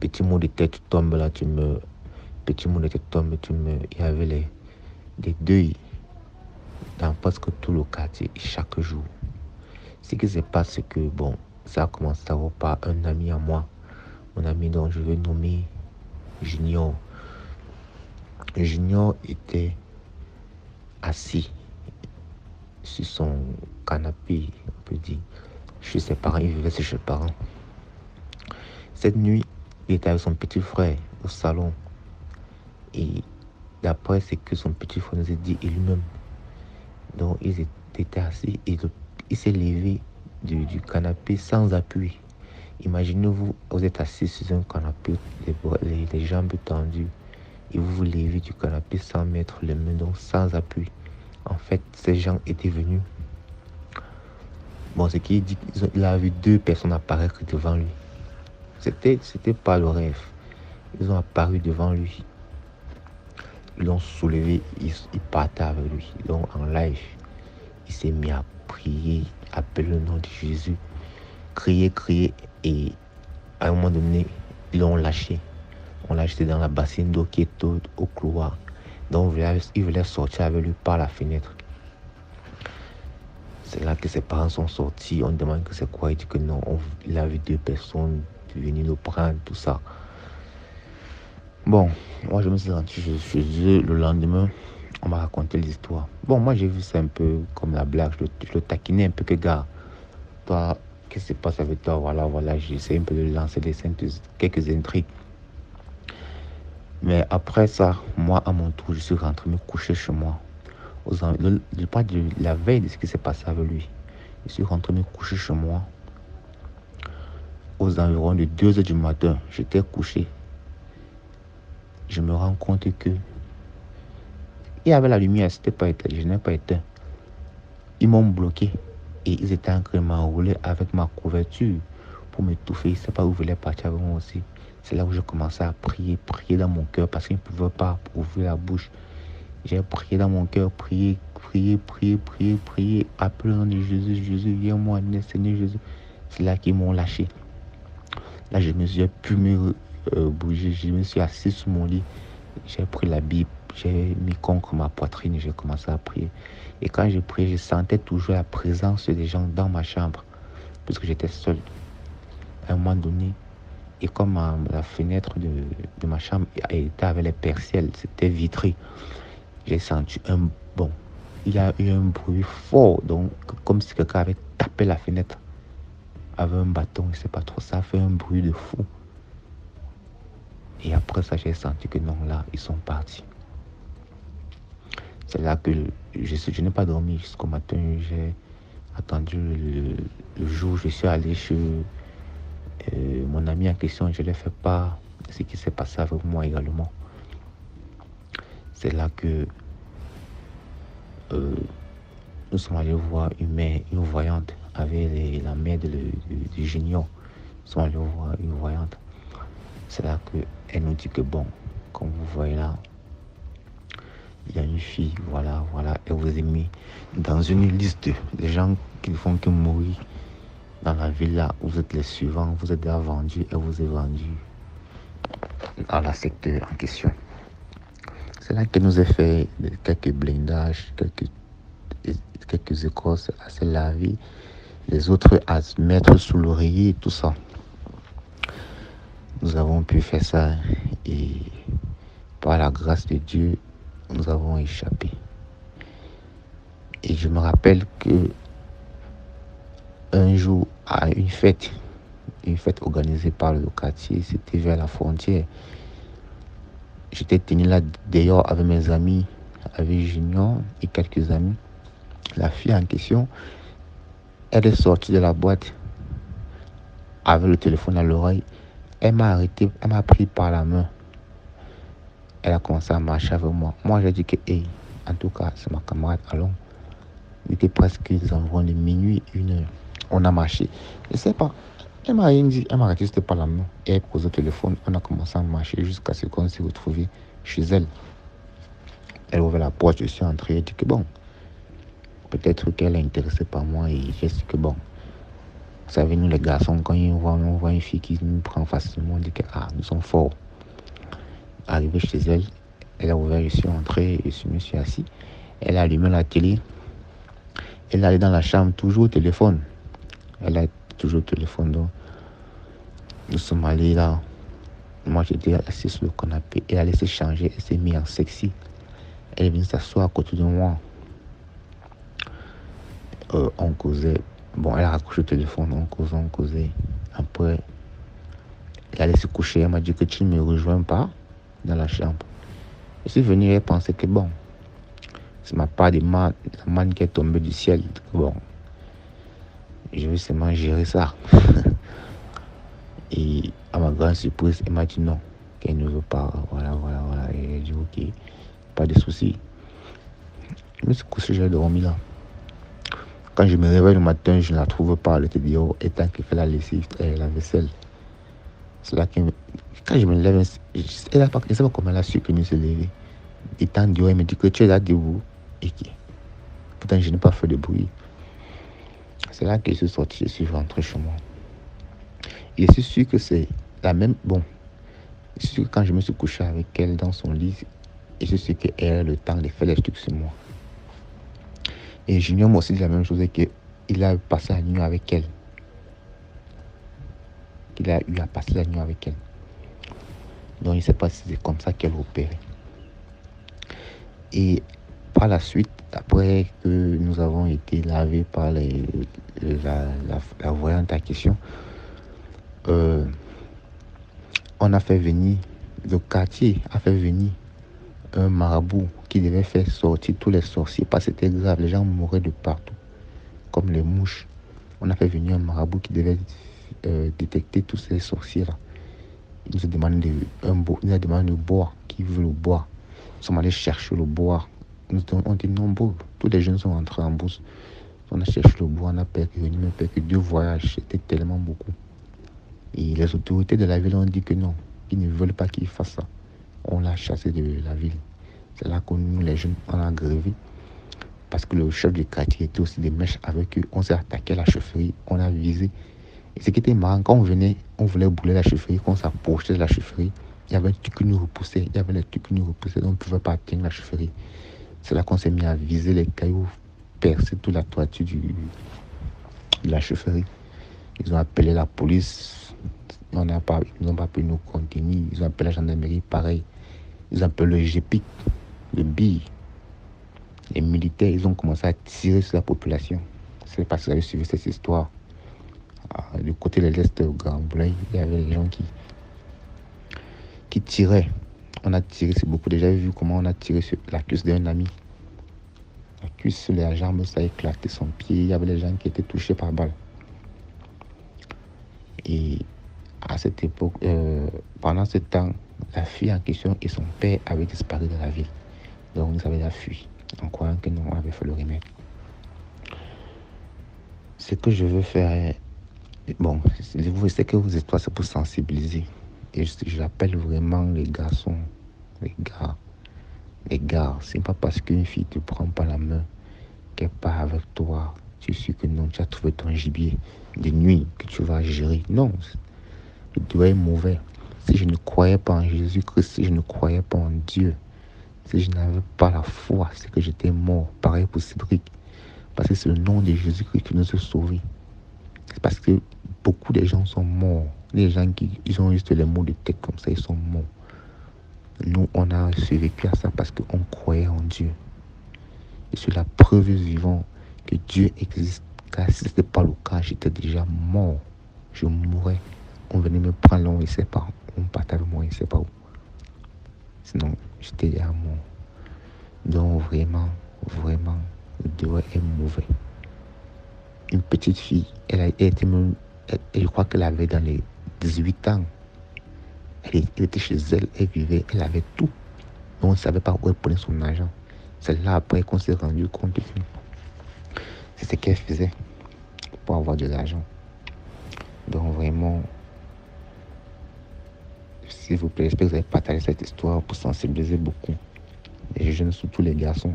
Petit mot de tête, tu tombes là, tu meurs. Petit mot de tête tombe, tu meurs. Il y avait des deuils dans presque tout le quartier chaque jour. Ce qui se passe, c'est que bon, ça a commencé d'abord par un ami à moi, mon ami dont je vais nommer Junior. Junior était assis sur son canapé, on peut dire, chez ses parents. Il vivait chez ses parents. Cette nuit, il était avec son petit frère au salon. Et d'après ce que son petit frère nous a dit lui-même, donc ils étaient assis et il s'est levé du canapé sans appui. Imaginez-vous, vous êtes assis sur un canapé, les jambes tendues, et vous vous levez du canapé sans mettre les mains, donc sans appui. En fait, ces gens étaient venus. Bon, ce qui dit qu'il a vu 2 personnes apparaître devant lui. C'était pas le rêve. Ils ont apparu devant lui. Ils l'ont soulevé, ils partaient avec lui. Donc en live, il s'est mis à prier, appeler le nom de Jésus, crier, et à un moment donné, ils l'ont lâché. On l'a jeté dans la bassine d'eau qui est au couloir. Donc il voulait sortir avec lui par la fenêtre. C'est là que ses parents sont sortis. On demande que c'est quoi. Il dit que non, il a vu 2 personnes venir le prendre, tout ça. Bon, moi je me suis rendu chez eux le lendemain. On m'a raconté l'histoire. Bon, moi j'ai vu ça un peu comme la blague. Je le taquinais un peu que gars, toi, qu'est-ce qui se passe avec toi? Voilà, j'essaie un peu de lancer quelques intrigues. Mais après ça, moi à mon tour, je suis rentré me coucher chez moi. Je parle de la veille de ce qui s'est passé avec lui. Je suis rentré me coucher chez moi. Aux environs de 2h du matin, j'étais couché. Je me rends compte que il y avait la lumière, c'était pas éteint, je n'ai pas éteint. Ils m'ont bloqué et ils étaient en train de m'enrouler avec ma couverture pour m'étouffer. Ils ne savaient pas où ils voulaient partir avec moi aussi. C'est là où j'ai commencé à prier dans mon cœur parce qu'ils ne pouvaient pas ouvrir la bouche. J'ai prié dans mon cœur, prié, appelé le nom de Jésus, viens-moi, Seigneur Jésus. C'est là qu'ils m'ont lâché. Là, je me suis pu me bouger, je me suis assis sur mon lit, j'ai pris la Bible, j'ai mis contre ma poitrine et j'ai commencé à prier. Et quand j'ai prié, je sentais toujours la présence des gens dans ma chambre, puisque j'étais seul. À un moment donné, et comme la fenêtre de ma chambre était avec les persiennes, c'était vitré, j'ai senti il y a eu un bruit fort, donc comme si quelqu'un avait tapé la fenêtre avec un bâton, je ne sais pas trop, ça a fait un bruit de fou. Et après ça, j'ai senti que non, là, ils sont partis. C'est là que je n'ai pas dormi jusqu'au matin. J'ai attendu le jour où je suis allé chez mon ami en question. Je lui ai fait part de ce qui s'est passé avec moi également. C'est là que nous sommes allés voir une voyante avec la mère du Junior. Nous sommes allés voir une voyante. C'est là qu'elle nous dit que bon, comme vous voyez là, il y a une fille, voilà, elle vous est mis dans une liste de gens qui ne font que mourir dans la ville là. Vous êtes les suivants, vous êtes déjà vendus, elle vous est vendue à la secteur en question. C'est là qu'elle nous a fait quelques blindages, quelques écorces à se laver, les autres à se mettre sous l'oreiller et tout ça. Nous avons pu faire ça et par la grâce de Dieu, nous avons échappé. Et je me rappelle que un jour, à une fête organisée par le quartier, c'était vers la frontière. J'étais tenu là dehors avec mes amis, avec Junior et quelques amis. La fille en question, elle est sortie de la boîte avec le téléphone à l'oreille. Elle m'a arrêté, elle m'a pris par la main. Elle a commencé à marcher avec moi. Moi, j'ai dit que, en tout cas, c'est ma camarade, allons. Il était presque environ de minuit, 1h. On a marché. Je ne sais pas. Elle m'a rien dit. Elle m'a arrêté, c'était par la main. Et elle posait le téléphone. On a commencé à marcher jusqu'à ce qu'on s'est retrouvé chez elle. Elle ouvrait la porte, je suis entré. Elle dit que bon, peut-être qu'elle est intéressée par moi. Et j'ai dit que bon, Vous savez, nous les garçons, quand on voit une fille qui nous prend facilement, on dit que nous sommes forts. Arrivé chez elle, elle a ouvert, je suis entré, je me suis assis. Elle a allumé la télé. Elle est allée dans la chambre, toujours au téléphone. Elle a toujours au téléphone. Donc, nous sommes allés là. Moi, j'étais assis sur le canapé. Elle allait se changer. Elle s'est mise en sexy. Elle est venue s'asseoir à côté de moi. On causait. Bon, elle a raccroché le téléphone. On causait. Après, elle allait se coucher. Elle m'a dit que tu ne me rejoins pas dans la chambre. Je suis venu et penser que bon, c'est ma part de la manne qui est tombée du ciel. Bon, je vais seulement gérer ça. Et à ma grande surprise, elle m'a dit non, qu'elle ne veut pas. Voilà. Et j'ai dit ok, pas de souci. Je me suis couché, j'ai dormi là. Quand je me réveille le matin, je ne la trouve pas. Elle était dehors, et tant qu'elle fait la lessive, la vaisselle. C'est là que quand je me lève, elle ne sait pas comment elle a su que je me suis levé. Et tant dehors, elle me dit que tu es là debout. Et qui? Pourtant, je n'ai pas fait de bruit. C'est là que je suis sorti, je suis rentré chez moi. Et je suis sûr que c'est la même. Bon, je suis sûr que quand je me suis couché avec elle dans son lit, je suis sûr qu'elle a le temps de faire les trucs sur moi. Et Junior m'a aussi dit la même chose, qu'il a passé la nuit avec elle. Qu'il a eu à passer la nuit avec elle. Donc, il ne sait pas si c'est comme ça qu'elle opérait. Et par la suite, après que nous avons été lavés par la voyante à question, on a fait venir, le quartier a fait venir un marabout qui devait faire sortir tous les sorciers parce que c'était grave, les gens mouraient de partout, comme les mouches. On a fait venir un marabout qui devait détecter tous ces sorciers-là. Il nous a demandé de boire, qui veut le boire. Nous sommes allés chercher le boire. On était nombreux, tous les jeunes sont entrés en bourse. On a cherché le bois, on a perdu 2 voyages, c'était tellement beaucoup. Et les autorités de la ville ont dit que non, ils ne veulent pas qu'ils fassent ça. On l'a chassé de la ville. C'est là que nous, les jeunes, on a grévé. Parce que le chef du quartier était aussi des mèches avec eux. On s'est attaqué à la chefferie, on a visé. Et ce qui était marrant, quand on venait, on voulait brûler la chefferie, quand on s'approchait de la chefferie, il y avait un truc qui nous repoussait. Donc on ne pouvait pas atteindre la chefferie. C'est là qu'on s'est mis à viser les cailloux, percer toute la toiture de la chefferie. Ils ont appelé la police. Ils n'ont pas pu nous contenir. Ils ont appelé la gendarmerie, pareil. Ils ont appelé le GPIC, le BI. Les militaires, ils ont commencé à tirer sur la population. C'est parce que j'avais suivi cette histoire. Du côté de l'Est, au Grand Boulay, il y avait des gens qui tiraient. On a tiré sur beaucoup. Déjà vu comment on a tiré sur la cuisse d'un ami. La cuisse sur la jambe, ça a éclaté son pied. Il y avait des gens qui étaient touchés par balle. Et à cette époque, pendant ce temps, la fille en question et son père avaient disparu de la ville. Donc nous avions fui en croyant que nous avions fait le remède. Ce que je veux faire, bon, vous savez que vos histoires, c'est pour sensibiliser. Et j'appelle vraiment les garçons, les gars, c'est pas parce qu'une fille te prend pas la main qu'elle part avec toi. Tu sais que non, tu as trouvé ton gibier de nuit que tu vas gérer. Non, le doigt est mauvais. Si je ne croyais pas en Jésus-Christ, si je ne croyais pas en Dieu, si je n'avais pas la foi, c'est que j'étais mort. Pareil pour Cédric. Parce que c'est le nom de Jésus-Christ qui nous a sauvés. C'est parce que beaucoup de gens sont morts. Les gens ils ont juste les mots de tête comme ça, ils sont morts. Nous, on a survécu à ça parce qu'on croyait en Dieu. Et c'est la preuve vivante que Dieu existe. Car si ce n'était pas le cas, j'étais déjà mort. Je mourrais. On venait me prendre là, on ne sait pas. On partait avec moi, on ne sait pas où. Sinon, j'étais déjà mort. Donc vraiment, le doigt est mauvais. Une petite fille, je crois qu'elle avait dans les 18 ans. Elle était chez elle, elle vivait, elle avait tout. Mais on ne savait pas où elle prenait son argent. C'est là après qu'on s'est rendu compte que c'est ce qu'elle faisait pour avoir de l'argent. Donc vraiment, s'il vous plaît, j'espère que vous allez partager cette histoire pour sensibiliser beaucoup les jeunes, surtout les garçons.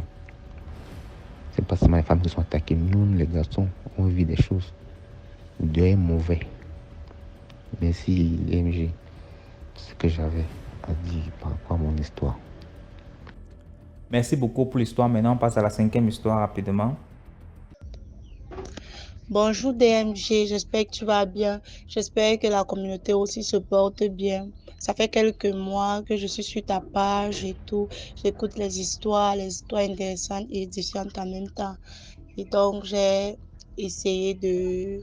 C'est pas seulement les femmes qui sont attaquées. Nous, les garçons, on vit des choses. deux est mauvais. Merci DMG. C'est ce que j'avais à dire par rapport à mon histoire. Merci beaucoup pour l'histoire. Maintenant, on passe à la 5e histoire rapidement. Bonjour DMG, j'espère que tu vas bien. J'espère que la communauté aussi se porte bien. Ça fait quelques mois que je suis sur ta page et tout. J'écoute les histoires intéressantes et édifiantes en même temps. Et donc, j'ai essayé de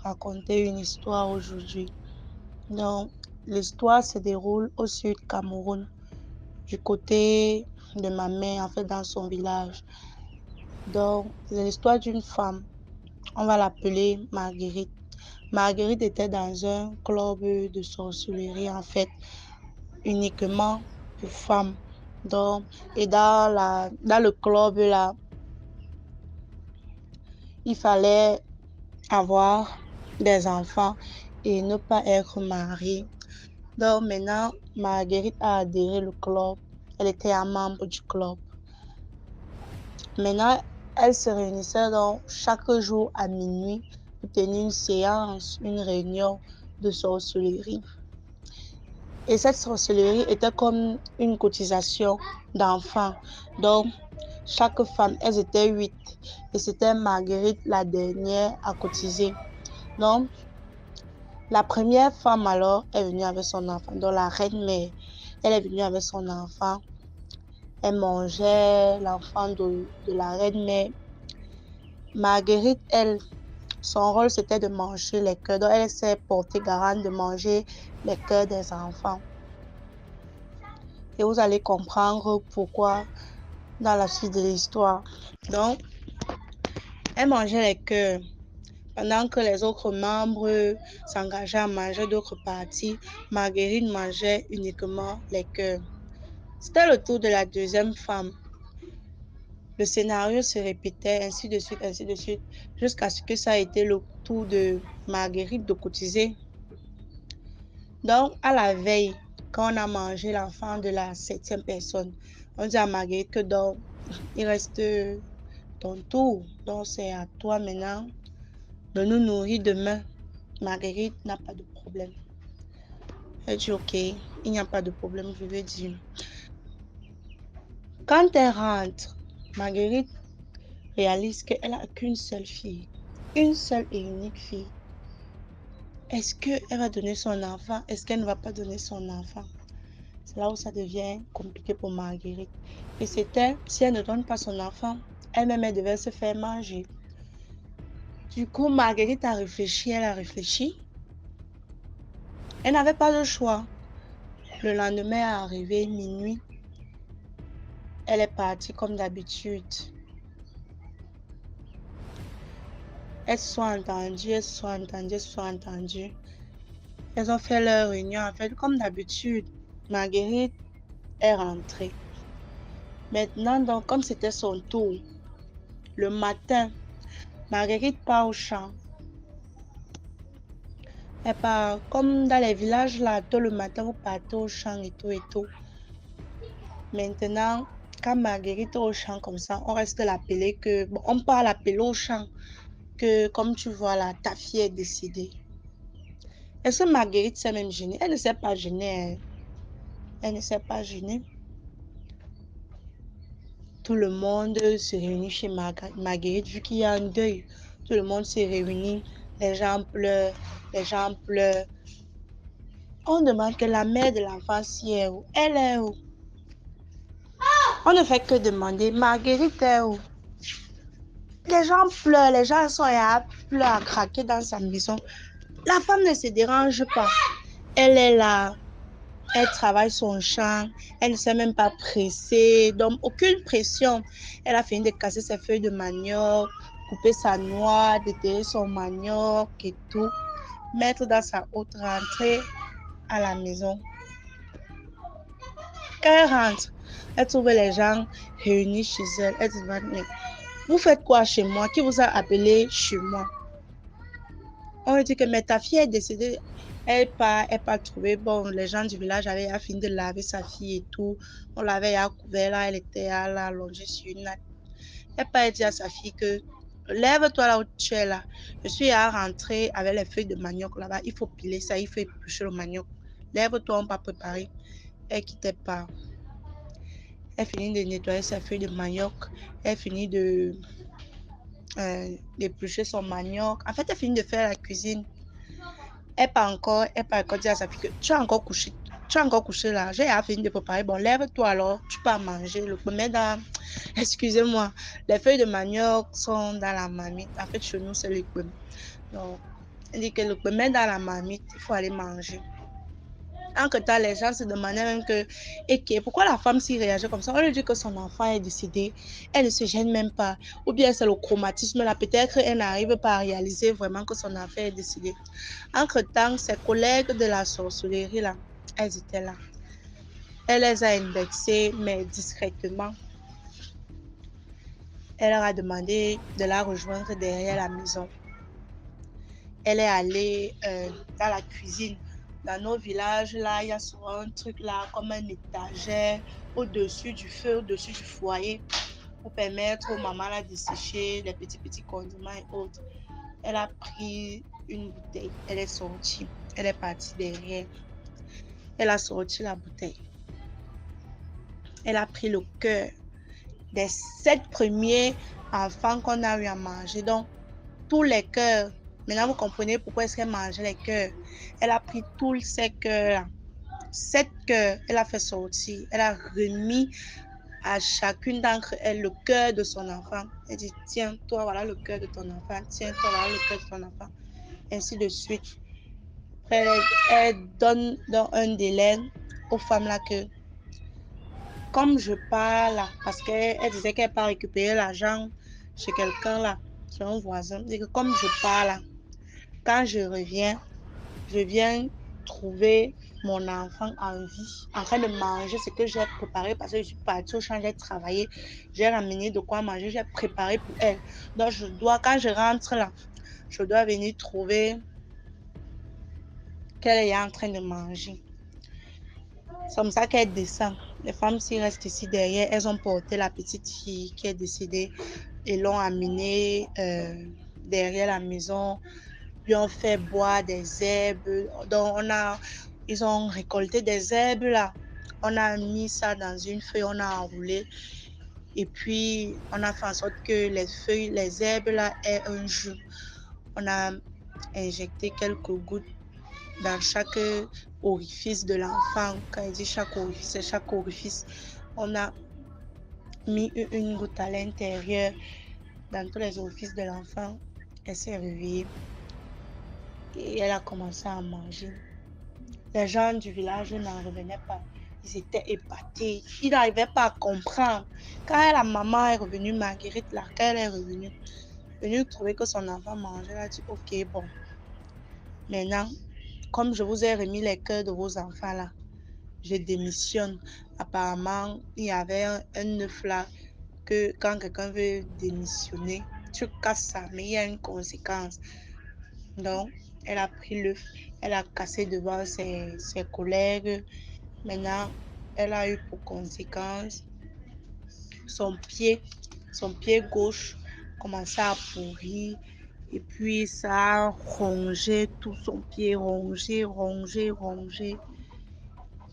raconter une histoire aujourd'hui. Donc, l'histoire se déroule au sud Cameroun, du côté de ma mère, en fait, dans son village. Donc, c'est l'histoire d'une femme. On va l'appeler Marguerite. Marguerite était dans un club de sorcellerie, en fait, uniquement pour femmes. Donc, et dans le club, là, il fallait avoir des enfants et ne pas être mariée. Donc, maintenant, Marguerite a adhéré au club. Elle était un membre du club. Maintenant, elle se réunissait donc chaque jour à minuit pour tenir une séance, une réunion de sorcellerie. Et cette sorcellerie était comme une cotisation d'enfants. Donc, chaque femme, elles étaient 8. Et c'était Marguerite, la dernière, à cotiser. Donc, la première femme alors est venue avec son enfant. Donc, la reine-mère, elle est venue avec son enfant. Elle mangeait l'enfant de la reine-mère. Marguerite, elle, son rôle, c'était de manger les cœurs. Donc, elle s'est portée garante de manger les cœurs des enfants. Et vous allez comprendre pourquoi dans la suite de l'histoire. Donc, elle mangeait les cœurs. Pendant que les autres membres s'engageaient à manger d'autres parties, Marguerite mangeait uniquement les cœurs. C'était le tour de la deuxième femme. Le scénario se répétait ainsi de suite, jusqu'à ce que ça ait été le tour de Marguerite de cotiser. Donc, à la veille, quand on a mangé l'enfant de la 7e personne, on dit à Marguerite que donc, il reste ton tour. Donc, c'est à toi maintenant de nous nourrir demain. Marguerite n'a pas de problème. Elle dit, OK, il n'y a pas de problème, je vais dire. Quand elle rentre, Marguerite réalise qu'elle n'a qu'une seule fille. Une seule et unique fille. Est-ce qu'elle va donner son enfant? Est-ce qu'elle ne va pas donner son enfant? C'est là où ça devient compliqué pour Marguerite. Et c'était, si elle ne donne pas son enfant, elle-même, elle devait se faire manger. Du coup, Marguerite a réfléchi, elle a réfléchi. Elle n'avait pas de choix. Le lendemain est arrivé minuit. Elle est partie comme d'habitude. Elles se sont entendues, elles se sont entendues, elles se sont entendues. Elles ont fait leur réunion. En fait, comme d'habitude, Marguerite est rentrée. Maintenant, donc, comme c'était son tour, le matin, Marguerite part au champ. Elle part, comme dans les villages là, tôt le matin, vous partez au champ et tout et tout. Maintenant, quand Marguerite est au champ comme ça, on reste l'appeler que, bon, on part l'appeler au champ que, comme tu vois là, ta fille est décédée. Est-ce que Marguerite s'est même gênée? Elle ne s'est pas gênée. Elle ne s'est pas gênée. Tout le monde se réunit chez Marguerite, vu qu'il y a un deuil. Tout le monde se réunit. Les gens pleurent. Les gens pleurent. On demande que la mère de l'enfant si est où? Elle est où? On ne fait que demander, Marguerite est où? Les gens pleurent, les gens sont à pleurer, à craquer dans sa maison. La femme ne se dérange pas. Elle est là. Elle travaille son champ. Elle ne s'est même pas pressée. Donc, aucune pression. Elle a fini de casser ses feuilles de manioc, couper sa noix, déterrer son manioc et tout. Mettre dans sa haute rentrée à la maison. Quand elle rentre, elle trouve les gens réunis chez elle. Elle demande, mais vous faites quoi chez moi? Qui vous a appelé chez moi? On lui dit que mais ta fille est décédée. Elle part trouver. Bon, les gens du village avaient fini de laver sa fille et tout. On l'avait à couvert là. Elle était là, allongée sur une natte. Elle part dire à sa fille que Lève-toi là où tu es là. Je suis à rentrer avec les feuilles de manioc là-bas. Il faut piler ça, il faut éplucher le manioc. Lève-toi, on va préparer. Elle quittait pas. Elle finit de nettoyer sa feuille de manioc. Elle finit d'éplucher son manioc. En fait, elle finit de faire la cuisine. Elle pas encore dit à sa fille que tu as encore couché. Tu as encore couché là. J'ai fini de préparer. Bon, lève-toi alors. Tu peux manger. Le premier dans. Excusez-moi. Les feuilles de manioc sont dans la marmite. En fait, chez nous, c'est le premier. Donc, elle dit que le premier dans la marmite, il faut aller manger. Entre-temps, les gens se demandaient même que, et pourquoi la femme s'y réagit comme ça? On lui dit que son enfant est décédé, elle ne se gêne même pas. Ou bien c'est le chromatisme là, peut-être elle n'arrive pas à réaliser vraiment que son enfant est décédé. Entre-temps, ses collègues de la sorcellerie là, elles étaient là. Elle les a indexées, mais discrètement. Elle leur a demandé de la rejoindre derrière la maison. Elle est allée dans la cuisine. Dans nos villages, là, il y a souvent un truc là, comme un étagère au-dessus du feu, au-dessus du foyer, pour permettre aux mamans là de sécher les petits condiments et autres. Elle a pris une bouteille, elle est sortie, elle est partie derrière. Elle a sorti la bouteille. Elle a pris le cœur des 7 premiers enfants qu'on a eu à manger. Donc, tous les cœurs. Maintenant, vous comprenez pourquoi est-ce qu'elle mangeait les cœurs. Elle a pris tous ces cœurs-là. 7 cœurs, elle a fait sortir. Elle a remis à chacune d'entre elles le cœur de son enfant. Elle dit, tiens, toi, voilà le cœur de ton enfant. Tiens, toi, voilà le cœur de ton enfant. Ainsi de suite. Après, elle donne dans un délai aux femmes là que, comme je pars là, parce qu'elle disait qu'elle part récupérer l'argent chez quelqu'un là, chez un voisin. Et que comme je pars là, quand je reviens, je viens trouver mon enfant en vie, en train de manger ce que j'ai préparé parce que je suis partie au champ, j'ai travaillé, j'ai ramené de quoi manger, j'ai préparé pour elle. Donc, quand je rentre là, je dois venir trouver qu'elle est en train de manger. C'est comme ça qu'elle descend. Les femmes s'y restent ici derrière, elles ont porté la petite fille qui est décédée et l'ont amenée derrière la maison. Lui ont fait boire des herbes. Donc, ils ont récolté des herbes là. On a mis ça dans une feuille, on a enroulé. Et puis, on a fait en sorte que les feuilles, les herbes là aient un jus. On a injecté quelques gouttes dans chaque orifice de l'enfant. Quand il dit chaque orifice, c'est chaque orifice. On a mis une goutte à l'intérieur dans tous les orifices de l'enfant. Elle s'est réveillée. Et elle a commencé à manger. Les gens du village n'en revenaient pas. Ils étaient épatés. Ils n'arrivaient pas à comprendre. Quand la maman est revenue, Marguerite, là, quand elle est venue trouver que son enfant mangeait, elle a dit, ok, bon. Maintenant, comme je vous ai remis les cœurs de vos enfants là, je démissionne. Apparemment, il y avait un œuf là que quand quelqu'un veut démissionner, tu casses ça, mais il y a une conséquence. Donc, elle a pris l'œuf, elle a cassé devant ses collègues. Maintenant, elle a eu pour conséquence son pied gauche commençait à pourrir. Et puis, ça a rongé tout son pied, rongé.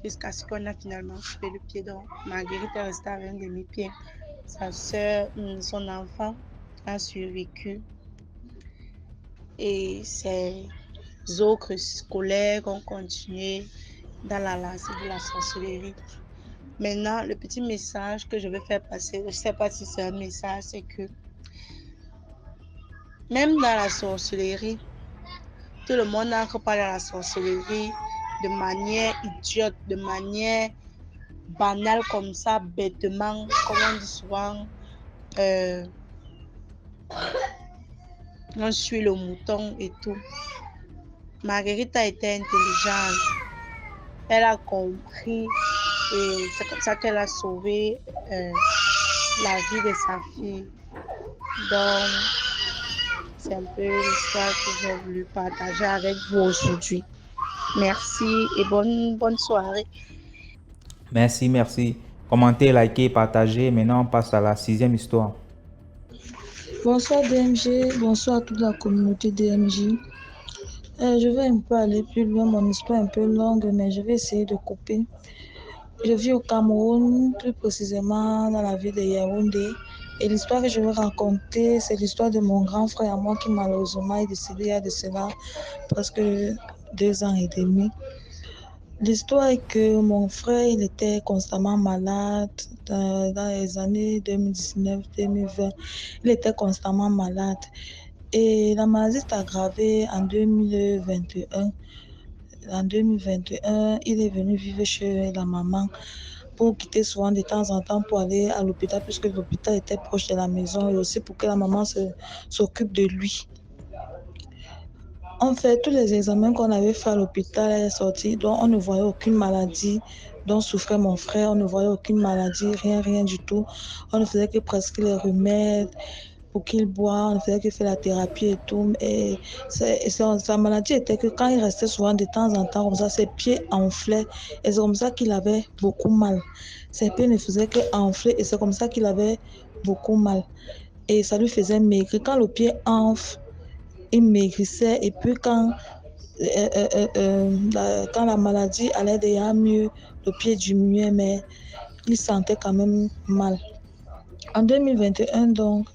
Jusqu'à ce qu'on a finalement coupé le pied. Donc, Marguerite est restée avec un demi-pied. Sa soeur, son enfant, a survécu. Et ses autres collègues ont continué dans la lancée de la sorcellerie. Maintenant, le petit message que je veux faire passer, je ne sais pas si c'est un message, c'est que même dans la sorcellerie, tout le monde n'entre pas dans la sorcellerie de manière idiote, de manière banale comme ça, bêtement, comme on dit souvent. On suit le mouton et tout. Marguerite a été intelligente. Elle a compris et c'est comme ça qu'elle a sauvé la vie de sa fille. Donc, c'est un peu l'histoire que j'ai voulu partager avec vous aujourd'hui. Merci et bonne soirée. Merci. Commentez, likez, partagez. Maintenant, on passe à la 6e histoire. Bonsoir DMG, bonsoir à toute la communauté DMJ. Je vais un peu aller plus loin, mon histoire est un peu longue, mais je vais essayer de couper. Je vis au Cameroun, plus précisément dans la ville de Yaoundé. Et l'histoire que je vais raconter, c'est l'histoire de mon grand frère à moi qui malheureusement est décédé il y a de cela presque 2 ans et demi. L'histoire est que mon frère, il était constamment malade dans les années 2019-2020. Il était constamment malade. Et la maladie s'est aggravée en 2021. En 2021, il est venu vivre chez la maman pour quitter souvent de temps en temps pour aller à l'hôpital puisque l'hôpital était proche de la maison et aussi pour que la maman s'occupe de lui. En fait, tous les examens qu'on avait fait à l'hôpital est sorti, donc on ne voyait aucune maladie dont souffrait mon frère, on ne voyait aucune maladie, rien du tout. On ne faisait que presque les remèdes pour qu'il boit, on ne faisait que faire la thérapie et tout. Et sa maladie était que quand il restait souvent de temps en temps comme ça, ses pieds enflaient et c'est comme ça qu'il avait beaucoup mal. Ses pieds ne faisaient que enfler et c'est comme ça qu'il avait beaucoup mal. Et ça lui faisait maigrir. Quand le pied enfle, il maigrissait et puis quand la maladie allait déjà mieux, le pied diminuait, mais il sentait quand même mal. En 2021, donc,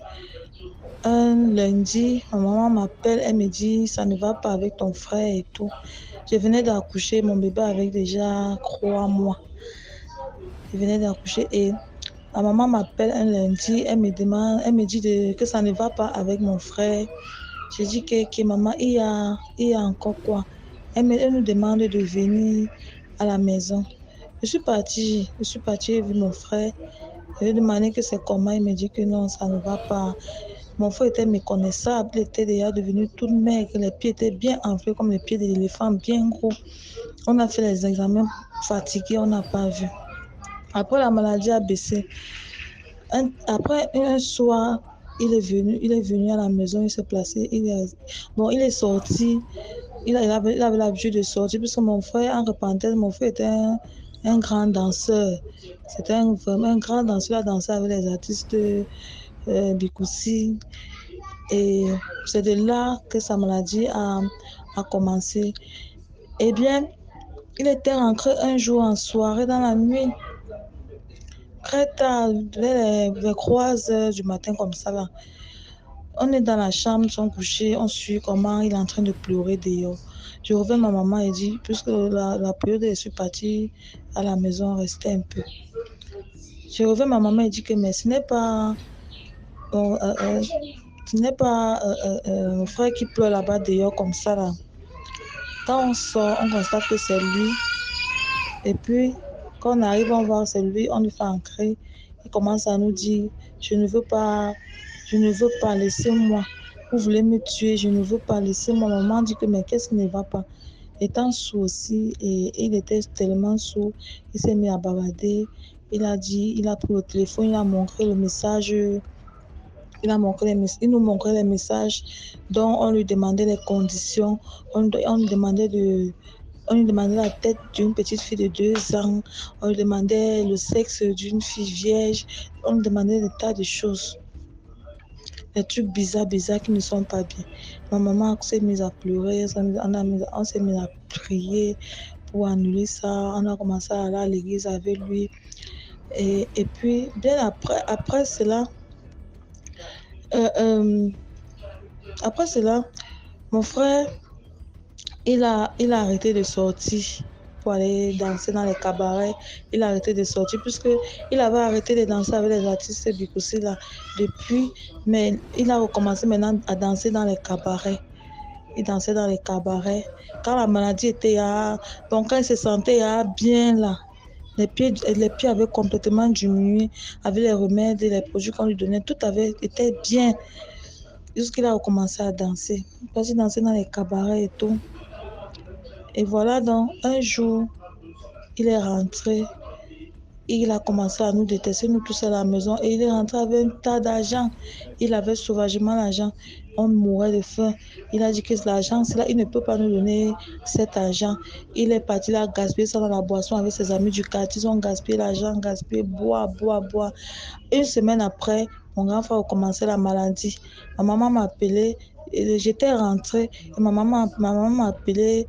un lundi, ma maman m'appelle, elle me dit, ça ne va pas avec ton frère et tout. Je venais d'accoucher, mon bébé avait déjà 3 mois. Je venais d'accoucher et ma maman m'appelle un lundi, elle me demande, elle me dit que ça ne va pas avec mon frère. J'ai dit que maman, il y a encore quoi? Elle nous demande de venir à la maison. Je suis partie, j'ai vu mon frère. Je lui ai demandé que c'est comment, il me dit que non, ça ne va pas. Mon frère était méconnaissable, il était déjà devenu tout maigre, les pieds étaient bien enflés comme les pieds de l'éléphant, bien gros. On a fait les examens fatigués, on n'a pas vu. Après, la maladie a baissé. Après un soir, il est venu à la maison, il s'est placé, il est sorti, il avait l'habitude de sortir, puisque mon frère, en repentait, mon frère était un grand danseur. C'était vraiment un grand danseur, il a dansé avec les artistes Bikoussi. Et c'est de là que sa maladie a commencé. Eh bien, il était rentré un jour en soirée dans la nuit, très tard, vers les 3 heures du matin comme ça là. On est dans la chambre, ils sont couchés, on suit comment il est en train de pleurer dehors. Je reviens ma maman et dit, puisque la période je suis partie à la maison, rester un peu. Je reviens ma maman et dit que mais ce n'est pas mon frère qui pleure là-bas dehors comme ça là. Quand on sort, on constate que c'est lui. Et puis, quand on arrive, on voit que c'est lui, on lui fait entrer. Il commence à nous dire, je ne veux pas, laissez-moi. Vous voulez me tuer, je ne veux pas, laissez-moi. Maman dit que, mais qu'est-ce qui ne va pas? Étant sourd aussi, et il était tellement sourd, il s'est mis à bavarder. Il a pris le téléphone, il a montré le message. Il nous montrait les messages dont on lui demandait les conditions. On lui demandait la tête d'une petite fille de 2 ans. On lui demandait le sexe d'une fille vierge. On lui demandait des tas de choses. Des trucs bizarres qui ne sont pas bien. Ma maman s'est mise à pleurer. On s'est mis à prier pour annuler ça. On a commencé à aller à l'église avec lui. Et puis, bien après cela, mon frère, il a arrêté de sortir pour aller danser dans les cabarets. Il a arrêté de sortir puisque il avait arrêté de danser avec les artistes Bikoussi là depuis, mais il a recommencé maintenant à danser dans les cabarets. Il dansait dans les cabarets. Quand la maladie était donc quand il se sentait bien là, les pieds avaient complètement diminué avec les remèdes et les produits qu'on lui donnait. Tout avait été bien jusqu'il a recommencé à danser. Il dansait dans les cabarets et tout. Et voilà, donc, un jour, il est rentré. Il a commencé à nous détester, nous tous à la maison. Et il est rentré avec un tas d'argent. Il avait sauvagement l'argent. On mourait de faim. Il a dit que l'argent, c'est là, il ne peut pas nous donner cet argent. Il est parti là, gaspiller ça dans la boisson avec ses amis du quartier. Ils ont gaspillé l'argent, gaspillé, boire. Une semaine après, Mon grand frère a commencé la maladie. Ma maman m'a appelé. J'étais rentrée et ma maman m'a appelé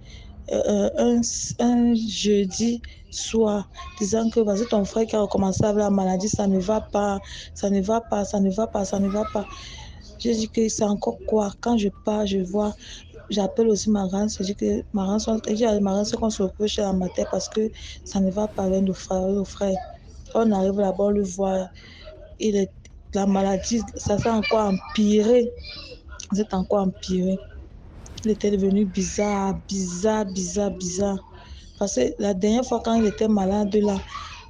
un jeudi soir, disant que vas-y, ton frère qui a recommencé avec la maladie, ça ne va pas, ça ne va pas, ça ne va pas, ça ne va pas. J'ai dit que c'est encore quoi? Quand je pars, je vois, j'appelle aussi ma grande, je dis que ma grande, je dis à ma grande qu'on se retrouve chez la mater parce que ça ne va pas avec nos frères. On arrive là-bas, on le voit, il est, la maladie, ça s'est encore empiré. C'est encore empiré. Il était devenu bizarre. Parce que la dernière fois, quand il était malade, là,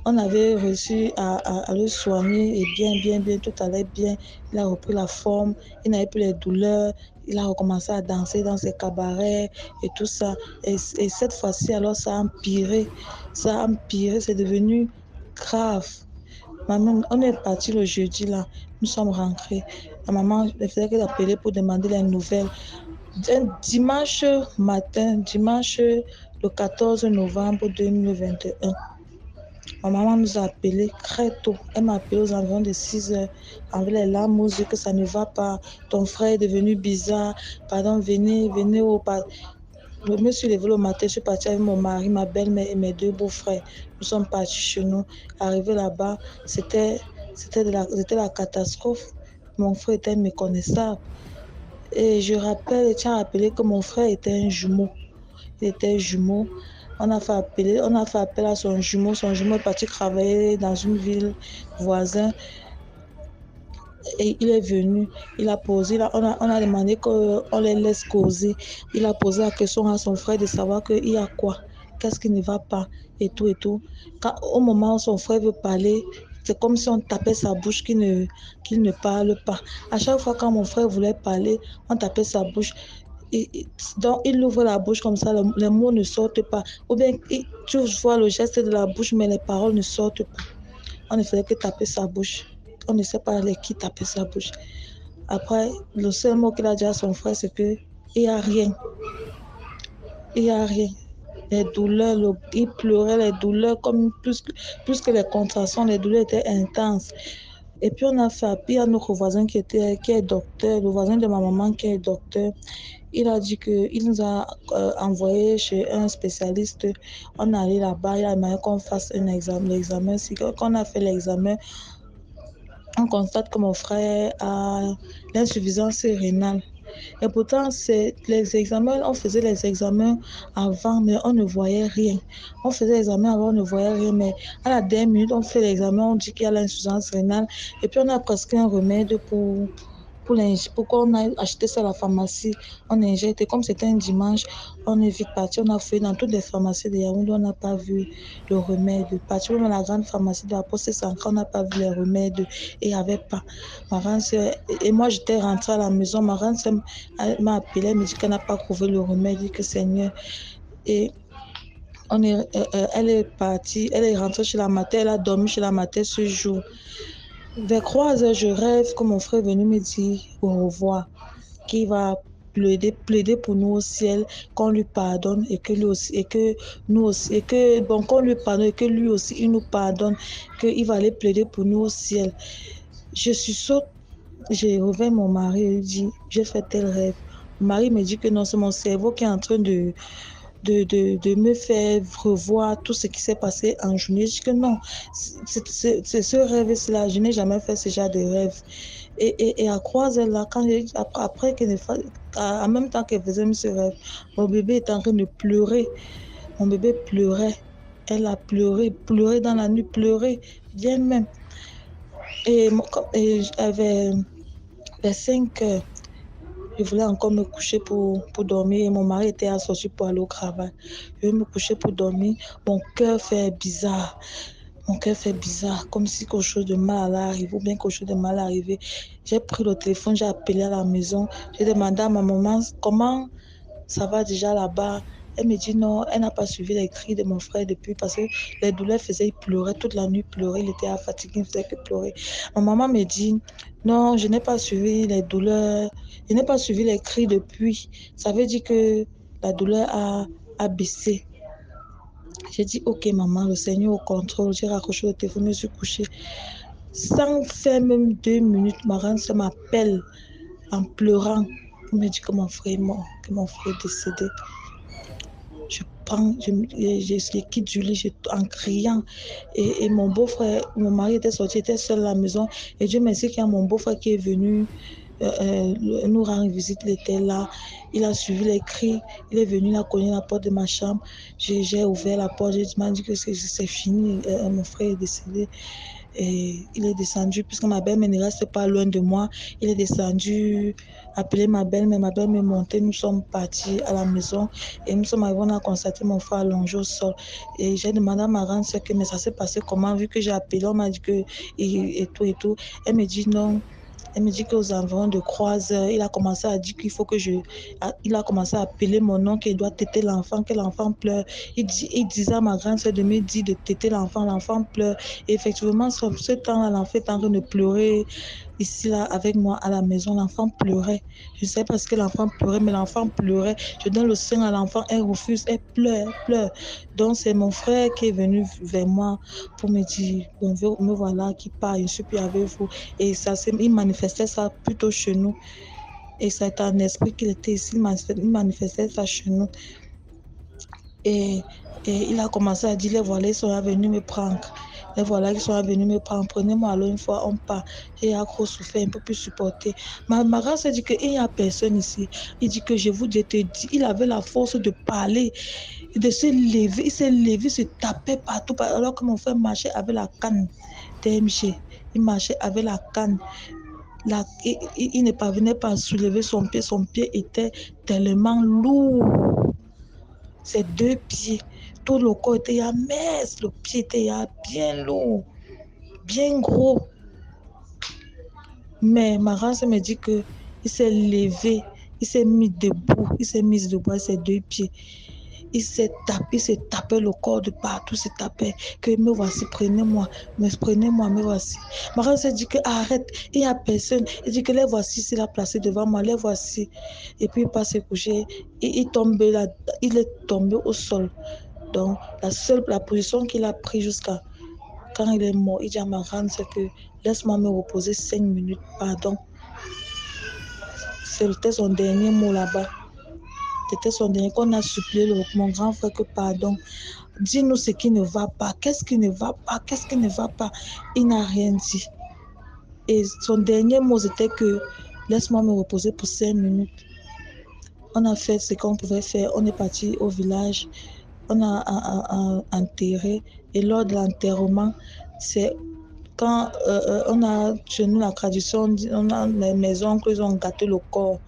on avait réussi à le soigner et bien, tout allait bien. Il a repris la forme, il n'avait plus les douleurs, il a recommencé à danser dans ses cabarets et tout ça. Et cette fois-ci, alors, ça a empiré, c'est devenu grave. Maman, on est parti le jeudi là, nous sommes rentrés. La maman, elle faisait qu'elle appelait pour demander les nouvelles. Un dimanche matin, dimanche le 14 novembre 2021, ma maman nous a appelés très tôt. Elle m'a appelé aux environs de 6 heures avec les larmes aux yeux que ça ne va pas. Ton frère est devenu bizarre. Pardon, venez au pas. Je me suis levée le matin, je suis partie avec mon mari, ma belle-mère et mes 2 beaux-frères. Nous sommes partis chez nous. Arrivé là-bas, c'était la catastrophe. Mon frère était méconnaissable. Et je rappelle, et tiens à rappeler que mon frère était un jumeau. Il était jumeau. On a fait appel à son jumeau. Son jumeau est parti travailler dans une ville voisine. Et il est venu, il a posé, on a demandé qu'on les laisse causer. Il a posé la question à son frère de savoir qu'il y a quoi, qu'est-ce qui ne va pas, et tout. Au moment où son frère veut parler, c'est comme si on tapait sa bouche qu'il ne parle pas. À chaque fois quand mon frère voulait parler, on tapait sa bouche. Donc, il ouvre la bouche comme ça, les mots ne sortent pas. Ou bien, tu vois le geste de la bouche, mais les paroles ne sortent pas. On ne faisait que taper sa bouche. On ne sait pas qui tapait sa bouche. Après, le seul mot qu'il a dit à son frère, c'est que il n'y a rien. Il n'y a rien. Les douleurs, il pleurait les douleurs comme plus que les contractions, les douleurs étaient intenses. Et puis on a fait appel à notre voisin qui est docteur, le voisin de ma maman qui est docteur. Il a dit qu'il nous a envoyé chez un spécialiste. On est allé là-bas, il a demandé qu'on fasse un examen. L'examen, quand on a fait l'examen, on constate que mon frère a l'insuffisance rénale. Et pourtant, on faisait les examens avant, mais on ne voyait rien. On faisait les examens avant, on ne voyait rien, mais à la dernière minute, on fait l'examen, on dit qu'il y a l'insuffisance rénale, et puis on a prescrit un remède pour qu'on a acheté ça à la pharmacie, on injecte. Et comme c'était un dimanche, on est vite parti, on a fouillé dans toutes les pharmacies de Yaoundé, on n'a pas vu le remède. Parti même à la grande pharmacie de la Poste Sankara, on n'a pas vu les remèdes et il n'y avait pas. Ma grande soeur, et moi j'étais rentrée à la maison, ma grande soeur m'a appelé, elle me dit qu'elle n'a pas trouvé le remède, dit que Seigneur. Et elle est partie, elle est rentrée chez la mater, elle a dormi chez la mater ce jour. Vers 3 heures, je rêve que mon frère est venu me dire au revoir, qu'il va plaider pour nous au ciel, qu'on lui pardonne et que lui aussi, et que nous aussi, et que, bon, qu'on lui pardonne et que lui aussi, il nous pardonne, qu'il va aller plaider pour nous au ciel. Je suis saute, j'ai réveillé mon mari et lui dit, j'ai fait tel rêve. Mon mari me dit que non, c'est mon cerveau qui est en train de me faire revoir tout ce qui s'est passé en journée. Je dis que non, c'est ce rêve-là, je n'ai jamais fait ce genre de rêve. Et à 3 heures là, après en même temps qu'elle faisait ce rêve, mon bébé était en train de pleurer. Mon bébé pleurait. Elle a pleuré dans la nuit, pleuré, bien même. Et j'avais vers 5 heures. Je voulais encore me coucher pour dormir et mon mari était associé pour aller au travail. Je vais me coucher pour dormir. Mon cœur fait bizarre. Comme si quelque chose de mal allait arriver ou bien quelque chose de mal arrivé. J'ai pris le téléphone, j'ai appelé à la maison. J'ai demandé à ma maman comment ça va déjà là-bas. Elle me dit non, elle n'a pas suivi les cris de mon frère depuis parce que les douleurs faisaient, il pleurait toute la nuit, pleurait, il était fatigué, il faisait que pleurer. Ma maman me dit non, je n'ai pas suivi les douleurs, je n'ai pas suivi les cris depuis. Ça veut dire que la douleur a baissé. J'ai dit ok maman, le Seigneur au contrôle. J'ai raccroché le téléphone, je me suis couchée. Sans faire même 2 minutes, ma grande sœur m'appelle en pleurant pour me dire que mon frère est mort, que mon frère est décédé. Je prends, je quitte du lit en criant. Et mon beau-frère, mon mari était sorti, était seul à la maison. Et Dieu merci qu'il y a mon beau-frère qui est venu nous rendre visite. Il était là. Il a suivi les cris. Il est venu, il a cogné la porte de ma chambre. J'ai ouvert la porte. Il m'a dit que c'est fini. Mon frère est décédé. Et il est descendu, puisque ma belle-mère ne reste pas loin de moi. Il est descendu, appelé ma belle-mère. Ma belle-mère est montée. Nous sommes partis à la maison. Et nous sommes arrivés, on a constaté mon frère allongé au sol. Et j'ai demandé à ma grande sœur que mais ça s'est passé comment, vu que j'ai appelé, on m'a dit que et tout. Elle me dit non. Elle me dit qu'aux environs de 3 heures, il a commencé à dire qu'il faut que il a commencé à appeler mon nom, qu'il doit téter l'enfant, que l'enfant pleure. Il disait à ma grande sœur de me dire de téter l'enfant pleure. Et effectivement, ce temps-là, l'enfant est en train de pleurer. Ici, là, avec moi à la maison, l'enfant pleurait. Je ne sais pas ce que l'enfant pleurait, mais l'enfant pleurait. Je donne le sein à l'enfant, elle refuse, elle pleure. Donc, c'est mon frère qui est venu vers moi pour me dire, bon, me voilà, qui part, je suis plus avec vous. Et ça, il manifestait ça plutôt chez nous. Et ça a été un esprit qu'il était ici, il manifestait ça chez nous. Et il a commencé à dire, les voilà, ils sont venus me prendre. Les voilà, ils sont venus me prendre. Prenez-moi alors une fois, on part. J'ai trop souffert, un peu plus supporté. Ma grande sœur dit qu'il n'y a personne ici. Il dit que je te dis, il avait la force de parler, de se lever. Il s'est levé, il se tapait partout. Alors que mon frère marchait avec la canne DMG. Il marchait avec la canne. Il ne parvenait pas à soulever son pied. Son pied était tellement lourd. Ses 2 pieds, tout le corps était mince, le pied était bien lourd, bien gros. Mais ma grande sœur me dit qu'il s'est levé, il s'est mis debout avec ses 2 pieds. Il s'est tapé le corps de partout, s'est tapé, que me voici, prenez-moi, me voici. Ma grande sœur dit que arrête, il n'y a personne. Il dit que les voici, s'il a placé devant moi, les voici. Et puis il passe se coucher, il est tombé au sol. Donc la position qu'il a prise jusqu'à quand il est mort, il dit à ma grande sœur que laisse-moi me reposer 5 minutes, pardon. C'était son dernier mot là-bas. C'était son dernier qu'on a supplié mon grand frère que pardon. Dis-nous ce qui ne va pas. Qu'est-ce qui ne va pas? Il n'a rien dit. Et son dernier mot c'était que laisse-moi me reposer pour 5 minutes. On a fait ce qu'on pouvait faire. On est parti au village. On a enterré. Et lors de l'enterrement, c'est quand on a chez nous la tradition, on a mes oncles, ils ont gâté le corps.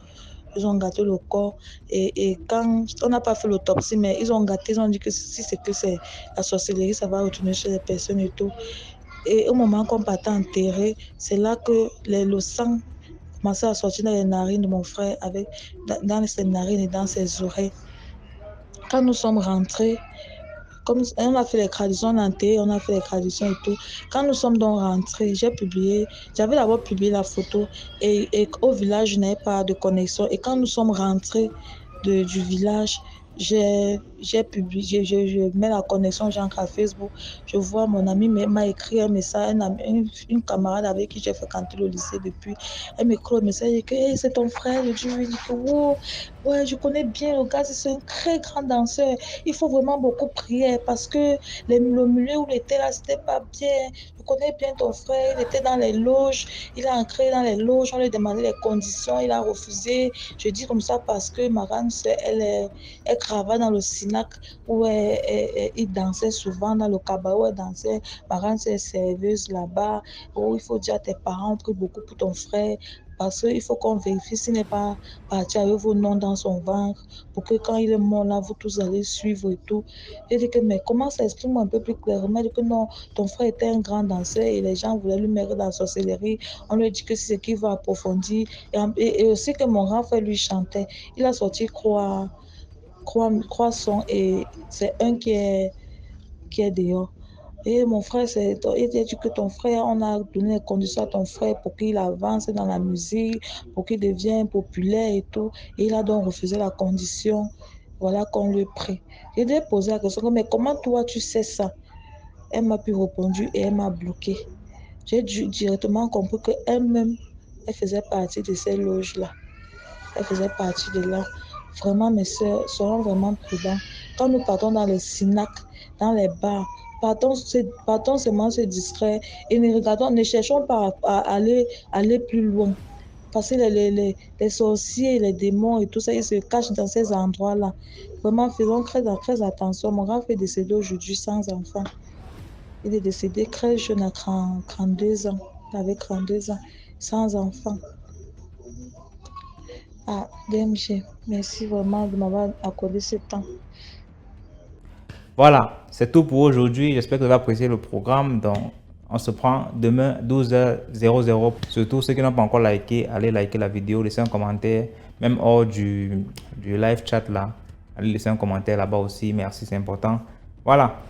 Et quand on n'a pas fait l'autopsie, mais ils ont gâté, ils ont dit que si c'est que c'est la sorcellerie, ça va retourner chez les personnes et tout. Et au moment qu'on partait enterrer, c'est là que le sang commençait à sortir dans les narines de mon frère, dans ses narines et dans ses oreilles. Quand nous sommes rentrés, comme on a fait les traditions, on a fait les traditions et tout. Quand nous sommes donc rentrés, j'avais d'abord publié la photo et au village, je n'avais pas de connexion. Et quand nous sommes rentrés du village, je mets la connexion, j'entre à Facebook. Je vois mon ami m'a écrit un message, une camarade avec qui j'ai fréquenté le lycée depuis. Elle m'écrit un message et dit que hey, c'est ton frère. Je lui dis que wow, ouais, je connais bien le gars, c'est un très grand danseur. Il faut vraiment beaucoup prier parce que le milieu où il était là, c'était pas bien. Je connais bien ton frère, il était dans les loges, il a entré dans les loges, on lui demandait les conditions, il a refusé. Je dis comme ça parce que ma grande sœur, elle travaille dans le Sinac où il dansait souvent, dans le cabaret où elle dansait. Ma grande sœur est serveuse là-bas. Oh, il faut dire à tes parents, on prie beaucoup pour ton frère. Parce qu'il faut qu'on vérifie s'il n'est pas parti avec vos noms dans son ventre, pour que quand il est mort là, vous tous allez suivre et tout. J'ai dit que, mais comment ça, explique-moi un peu plus clairement. Il dit que non, ton frère était un grand danseur et les gens voulaient lui mettre dans la sorcellerie. On lui a dit que c'est ce qu'il va approfondir. Et aussi que mon grand frère lui chantait. Il a sorti croix son et c'est un qui est dehors. Et mon frère, il a dit que ton frère, on a donné les conditions à ton frère pour qu'il avance dans la musique, pour qu'il devienne populaire et tout. Et il a donc refusé la condition. Voilà qu'on lui prie. J'ai dû poser la question, mais comment toi tu sais ça? Elle m'a pu répondre et elle m'a bloqué. J'ai directement compris qu'elle-même, elle faisait partie de ces loges-là. Elle faisait partie de là. Vraiment, mes soeurs, soyons vraiment prudents. Quand nous partons dans les SINAC, dans les bars, partons seulement se distraire et ne cherchons pas à aller plus loin. Parce que les sorciers, les démons et tout ça, ils se cachent dans ces endroits-là. Vraiment, faisons très attention. Mon grand fait décédé aujourd'hui sans enfant. Il est décédé très jeune à 32 ans. Il avait 32 ans, sans enfant. Ah, DMG, merci vraiment de m'avoir accordé ce temps. Voilà, c'est tout pour aujourd'hui. J'espère que vous avez apprécié le programme. Donc, on se prend demain 12h00. Surtout ceux qui n'ont pas encore liké, allez liker la vidéo, laissez un commentaire, même hors du live chat là. Allez laisser un commentaire là-bas aussi. Merci, c'est important. Voilà.